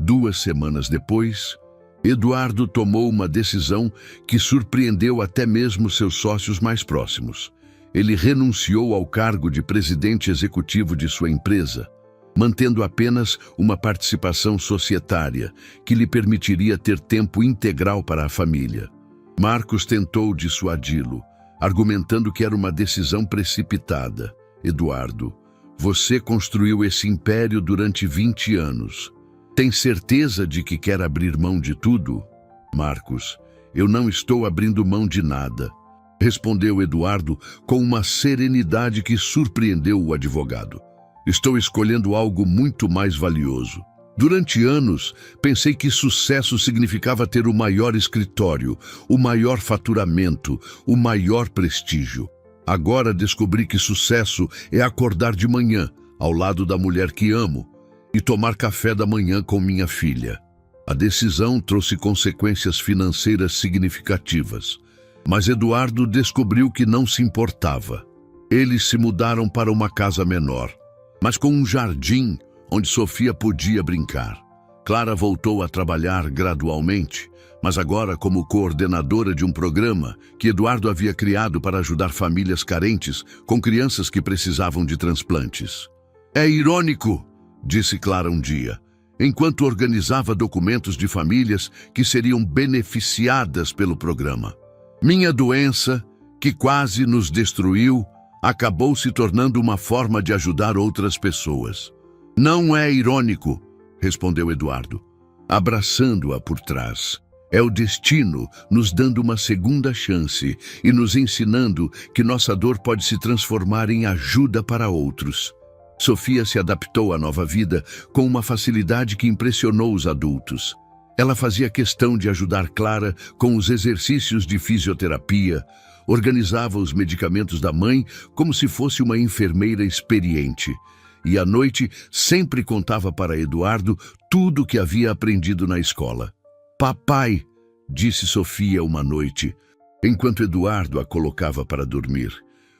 2 semanas depois, Eduardo tomou uma decisão que surpreendeu até mesmo seus sócios mais próximos. Ele renunciou ao cargo de presidente executivo de sua empresa, mantendo apenas uma participação societária que lhe permitiria ter tempo integral para a família. Marcos tentou dissuadi-lo, argumentando que era uma decisão precipitada. "Eduardo, você construiu esse império durante 20 anos. Tem certeza de que quer abrir mão de tudo?" "Marcos, eu não estou abrindo mão de nada", respondeu Eduardo com uma serenidade que surpreendeu o advogado. "Estou escolhendo algo muito mais valioso. Durante anos, pensei que sucesso significava ter o maior escritório, o maior faturamento, o maior prestígio. Agora descobri que sucesso é acordar de manhã, ao lado da mulher que amo, e tomar café da manhã com minha filha." A decisão trouxe consequências financeiras significativas, mas Eduardo descobriu que não se importava. Eles se mudaram para uma casa menor, mas com um jardim onde Sofia podia brincar. Clara voltou a trabalhar gradualmente, mas agora como coordenadora de um programa que Eduardo havia criado para ajudar famílias carentes com crianças que precisavam de transplantes. "É irônico", disse Clara um dia, enquanto organizava documentos de famílias que seriam beneficiadas pelo programa. "Minha doença, que quase nos destruiu, acabou se tornando uma forma de ajudar outras pessoas." "Não é irônico", respondeu Eduardo, abraçando-a por trás. "É o destino nos dando uma segunda chance e nos ensinando que nossa dor pode se transformar em ajuda para outros." Sofia se adaptou à nova vida com uma facilidade que impressionou os adultos. Ela fazia questão de ajudar Clara com os exercícios de fisioterapia, organizava os medicamentos da mãe como se fosse uma enfermeira experiente. E à noite sempre contava para Eduardo tudo o que havia aprendido na escola. "Papai", disse Sofia uma noite, enquanto Eduardo a colocava para dormir,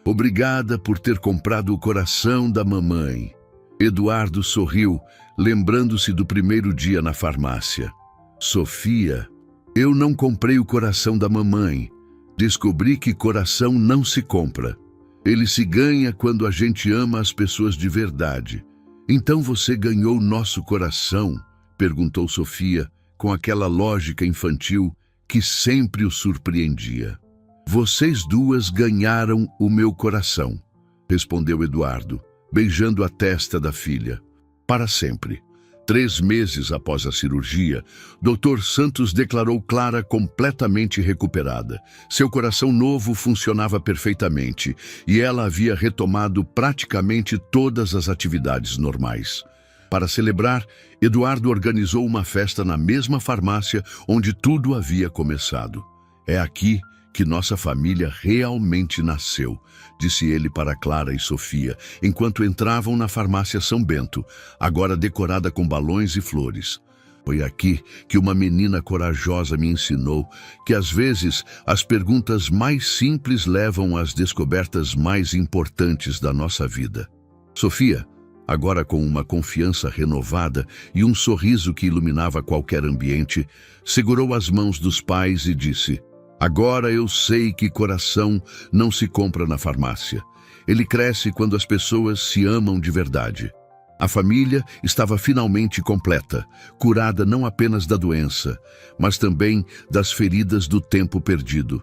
"obrigada por ter comprado o coração da mamãe." Eduardo sorriu, lembrando-se do primeiro dia na farmácia. "Sofia, eu não comprei o coração da mamãe. Descobri que coração não se compra. Ele se ganha quando a gente ama as pessoas de verdade." "Então você ganhou nosso coração?", perguntou Sofia, com aquela lógica infantil que sempre o surpreendia. "Vocês duas ganharam o meu coração", respondeu Eduardo, beijando a testa da filha. "Para sempre." 3 meses após a cirurgia, Dr. Santos declarou Clara completamente recuperada. Seu coração novo funcionava perfeitamente e ela havia retomado praticamente todas as atividades normais. Para celebrar, Eduardo organizou uma festa na mesma farmácia onde tudo havia começado. "É aqui que nossa família realmente nasceu", disse ele para Clara e Sofia, enquanto entravam na farmácia São Bento, agora decorada com balões e flores. "Foi aqui que uma menina corajosa me ensinou que às vezes as perguntas mais simples levam às descobertas mais importantes da nossa vida." Sofia, agora com uma confiança renovada e um sorriso que iluminava qualquer ambiente, segurou as mãos dos pais e disse: "Agora eu sei que coração não se compra na farmácia. Ele cresce quando as pessoas se amam de verdade." A família estava finalmente completa, curada não apenas da doença, mas também das feridas do tempo perdido.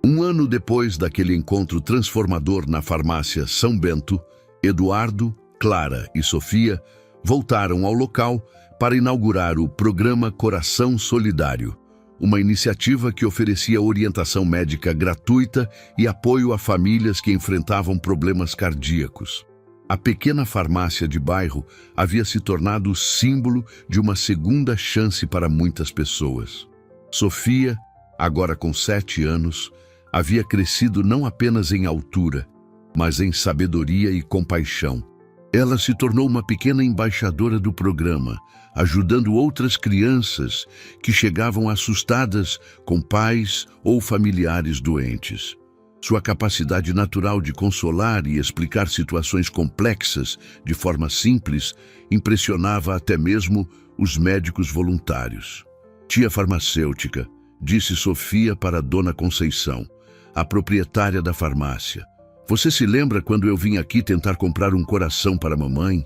1 ano depois daquele encontro transformador na farmácia São Bento, Eduardo, Clara e Sofia voltaram ao local para inaugurar o programa Coração Solidário, uma iniciativa que oferecia orientação médica gratuita e apoio a famílias que enfrentavam problemas cardíacos. A pequena farmácia de bairro havia se tornado o símbolo de uma segunda chance para muitas pessoas. Sofia, agora com 7 anos, havia crescido não apenas em altura, mas em sabedoria e compaixão. Ela se tornou uma pequena embaixadora do programa, ajudando outras crianças que chegavam assustadas com pais ou familiares doentes. Sua capacidade natural de consolar e explicar situações complexas de forma simples impressionava até mesmo os médicos voluntários. "Tia farmacêutica", disse Sofia para Dona Conceição, a proprietária da farmácia, "você se lembra quando eu vim aqui tentar comprar um coração para a mamãe?"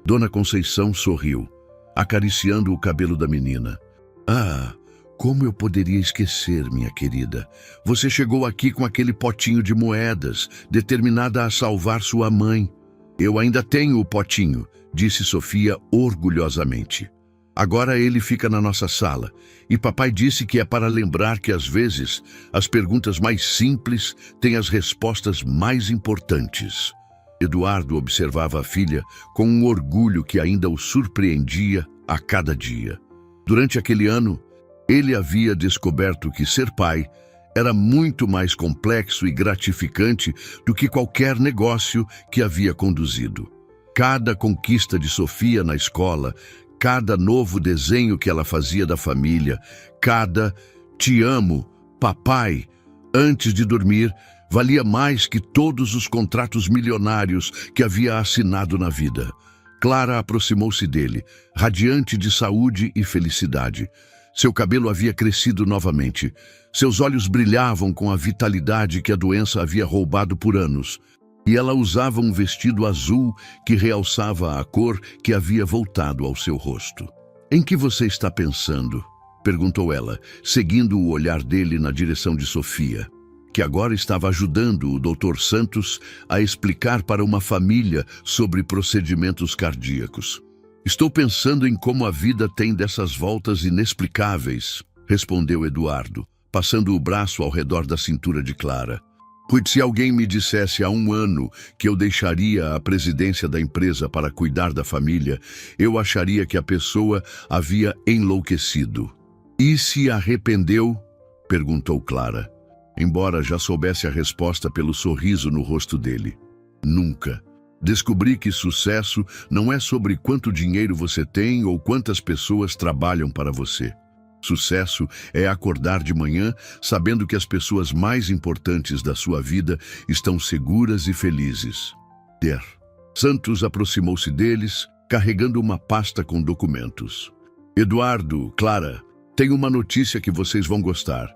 Dona Conceição sorriu, acariciando o cabelo da menina. "Ah, como eu poderia esquecer, minha querida? Você chegou aqui com aquele potinho de moedas, determinada a salvar sua mãe." "Eu ainda tenho o potinho", disse Sofia orgulhosamente. "Agora ele fica na nossa sala, e papai disse que é para lembrar que às vezes as perguntas mais simples têm as respostas mais importantes." Eduardo observava a filha com um orgulho que ainda o surpreendia a cada dia. Durante aquele ano, ele havia descoberto que ser pai era muito mais complexo e gratificante do que qualquer negócio que havia conduzido. Cada conquista de Sofia na escola, cada novo desenho que ela fazia da família, cada "te amo, papai", antes de dormir, valia mais que todos os contratos milionários que havia assinado na vida. Clara aproximou-se dele, radiante de saúde e felicidade. Seu cabelo havia crescido novamente. Seus olhos brilhavam com a vitalidade que a doença havia roubado por anos. E ela usava um vestido azul que realçava a cor que havia voltado ao seu rosto. "Em que você está pensando?" perguntou ela, seguindo o olhar dele na direção de Sofia, que agora estava ajudando o Dr. Santos a explicar para uma família sobre procedimentos cardíacos. "Estou pensando em como a vida tem dessas voltas inexplicáveis", respondeu Eduardo, passando o braço ao redor da cintura de Clara. "Pois se alguém me dissesse há 1 ano que eu deixaria a presidência da empresa para cuidar da família, eu acharia que a pessoa havia enlouquecido." "E se arrependeu?" perguntou Clara, embora já soubesse a resposta pelo sorriso no rosto dele. "Nunca. Descobri que sucesso não é sobre quanto dinheiro você tem ou quantas pessoas trabalham para você. Sucesso é acordar de manhã sabendo que as pessoas mais importantes da sua vida estão seguras e felizes." Santos aproximou-se deles, carregando uma pasta com documentos. "Eduardo, Clara, tenho uma notícia que vocês vão gostar.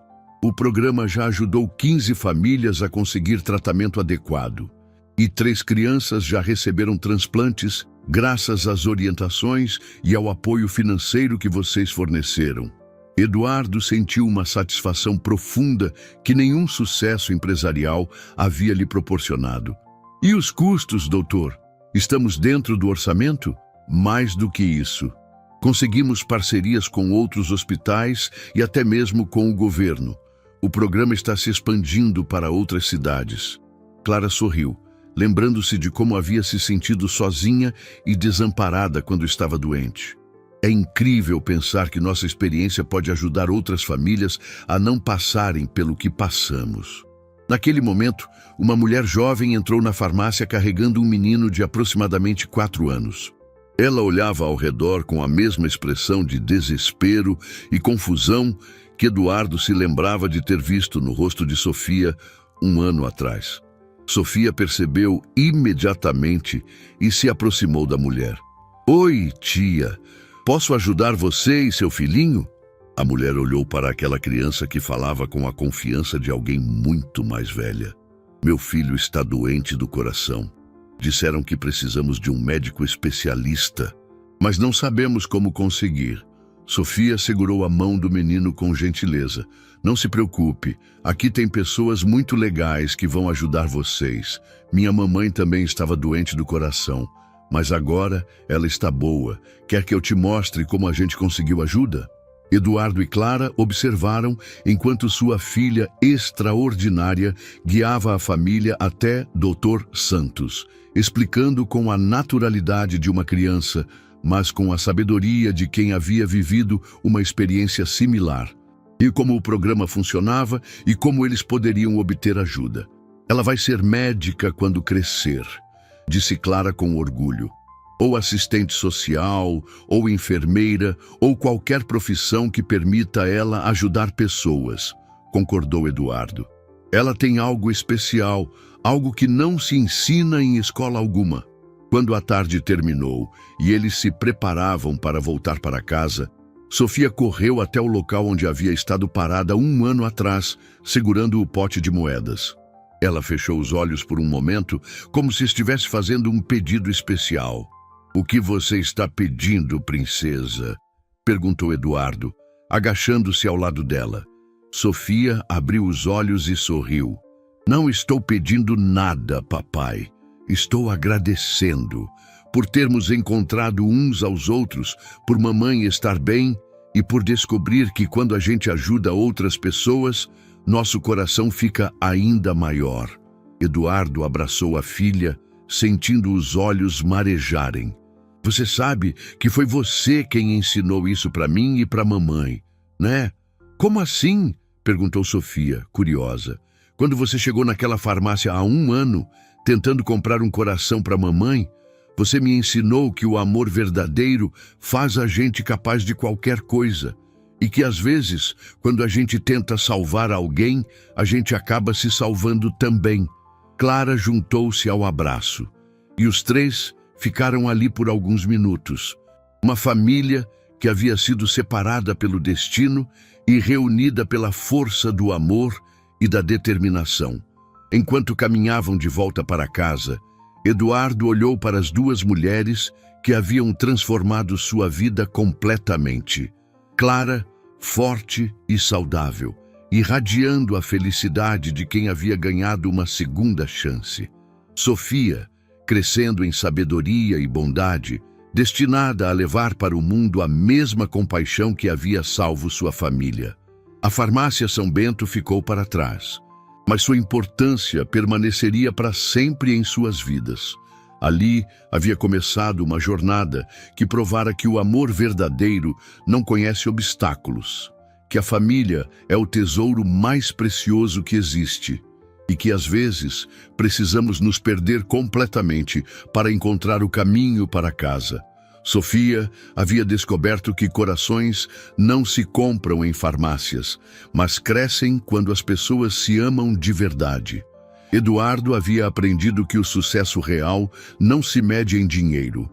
O programa já ajudou 15 famílias a conseguir tratamento adequado. E 3 crianças já receberam transplantes graças às orientações e ao apoio financeiro que vocês forneceram." Eduardo sentiu uma satisfação profunda que nenhum sucesso empresarial havia lhe proporcionado. "E os custos, doutor? Estamos dentro do orçamento?" "Mais do que isso. Conseguimos parcerias com outros hospitais e até mesmo com o governo. O programa está se expandindo para outras cidades." Clara sorriu, lembrando-se de como havia se sentido sozinha e desamparada quando estava doente. É incrível pensar que nossa experiência pode ajudar outras famílias a não passarem pelo que passamos. Naquele momento, uma mulher jovem entrou na farmácia carregando um menino de aproximadamente 4 anos. Ela olhava ao redor com a mesma expressão de desespero e confusão que Eduardo se lembrava de ter visto no rosto de Sofia 1 ano atrás. Sofia percebeu imediatamente e se aproximou da mulher. "Oi, tia, posso ajudar você e seu filhinho?" A mulher olhou para aquela criança que falava com a confiança de alguém muito mais velha. "Meu filho está doente do coração. Disseram que precisamos de um médico especialista, mas não sabemos como conseguir." Sofia segurou a mão do menino com gentileza. "Não se preocupe, aqui tem pessoas muito legais que vão ajudar vocês. Minha mamãe também estava doente do coração, mas agora ela está boa. Quer que eu te mostre como a gente conseguiu ajuda?" Eduardo e Clara observaram enquanto sua filha extraordinária guiava a família até Dr. Santos, explicando com a naturalidade de uma criança, mas com a sabedoria de quem havia vivido uma experiência similar, e como o programa funcionava e como eles poderiam obter ajuda. "Ela vai ser médica quando crescer", disse Clara com orgulho. "Ou assistente social, ou enfermeira, ou qualquer profissão que permita a ela ajudar pessoas", concordou Eduardo. "Ela tem algo especial, algo que não se ensina em escola alguma." Quando a tarde terminou e eles se preparavam para voltar para casa, Sofia correu até o local onde havia estado parada 1 ano atrás, segurando o pote de moedas. Ela fechou os olhos por um momento, como se estivesse fazendo um pedido especial. "O que você está pedindo, princesa?" perguntou Eduardo, agachando-se ao lado dela. Sofia abriu os olhos e sorriu. "Não estou pedindo nada, papai. Estou agradecendo por termos encontrado uns aos outros, por mamãe estar bem e por descobrir que quando a gente ajuda outras pessoas, nosso coração fica ainda maior." Eduardo abraçou a filha, sentindo os olhos marejarem. "Você sabe que foi você quem ensinou isso para mim e para mamãe, né?" "Como assim?" perguntou Sofia, curiosa. "Quando você chegou naquela farmácia há 1 ano, tentando comprar um coração para mamãe, você me ensinou que o amor verdadeiro faz a gente capaz de qualquer coisa e que às vezes, quando a gente tenta salvar alguém, a gente acaba se salvando também." Clara juntou-se ao abraço e os 3 ficaram ali por alguns minutos. Uma família que havia sido separada pelo destino e reunida pela força do amor e da determinação. Enquanto caminhavam de volta para casa, Eduardo olhou para as duas mulheres que haviam transformado sua vida completamente. Clara, forte e saudável, irradiando a felicidade de quem havia ganhado uma segunda chance. Sofia, crescendo em sabedoria e bondade, destinada a levar para o mundo a mesma compaixão que havia salvo sua família. A farmácia São Bento ficou para trás, mas sua importância permaneceria para sempre em suas vidas. Ali havia começado uma jornada que provara que o amor verdadeiro não conhece obstáculos, que a família é o tesouro mais precioso que existe e que, às vezes, precisamos nos perder completamente para encontrar o caminho para casa. Sofia havia descoberto que corações não se compram em farmácias, mas crescem quando as pessoas se amam de verdade. Eduardo havia aprendido que o sucesso real não se mede em dinheiro,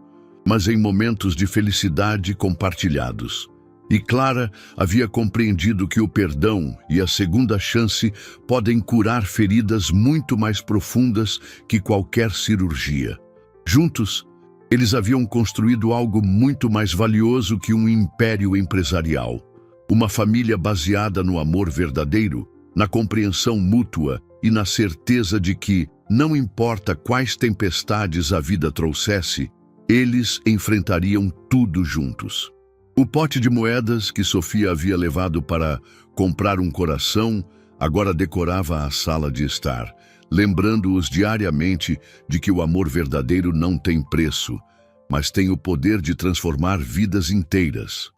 mas em momentos de felicidade compartilhados. E Clara havia compreendido que o perdão e a segunda chance podem curar feridas muito mais profundas que qualquer cirurgia. Juntos, eles haviam construído algo muito mais valioso que um império empresarial. Uma família baseada no amor verdadeiro, na compreensão mútua e na certeza de que, não importa quais tempestades a vida trouxesse, eles enfrentariam tudo juntos. O pote de moedas que Sofia havia levado para comprar um coração agora decorava a sala de estar, lembrando-os diariamente de que o amor verdadeiro não tem preço, mas tem o poder de transformar vidas inteiras.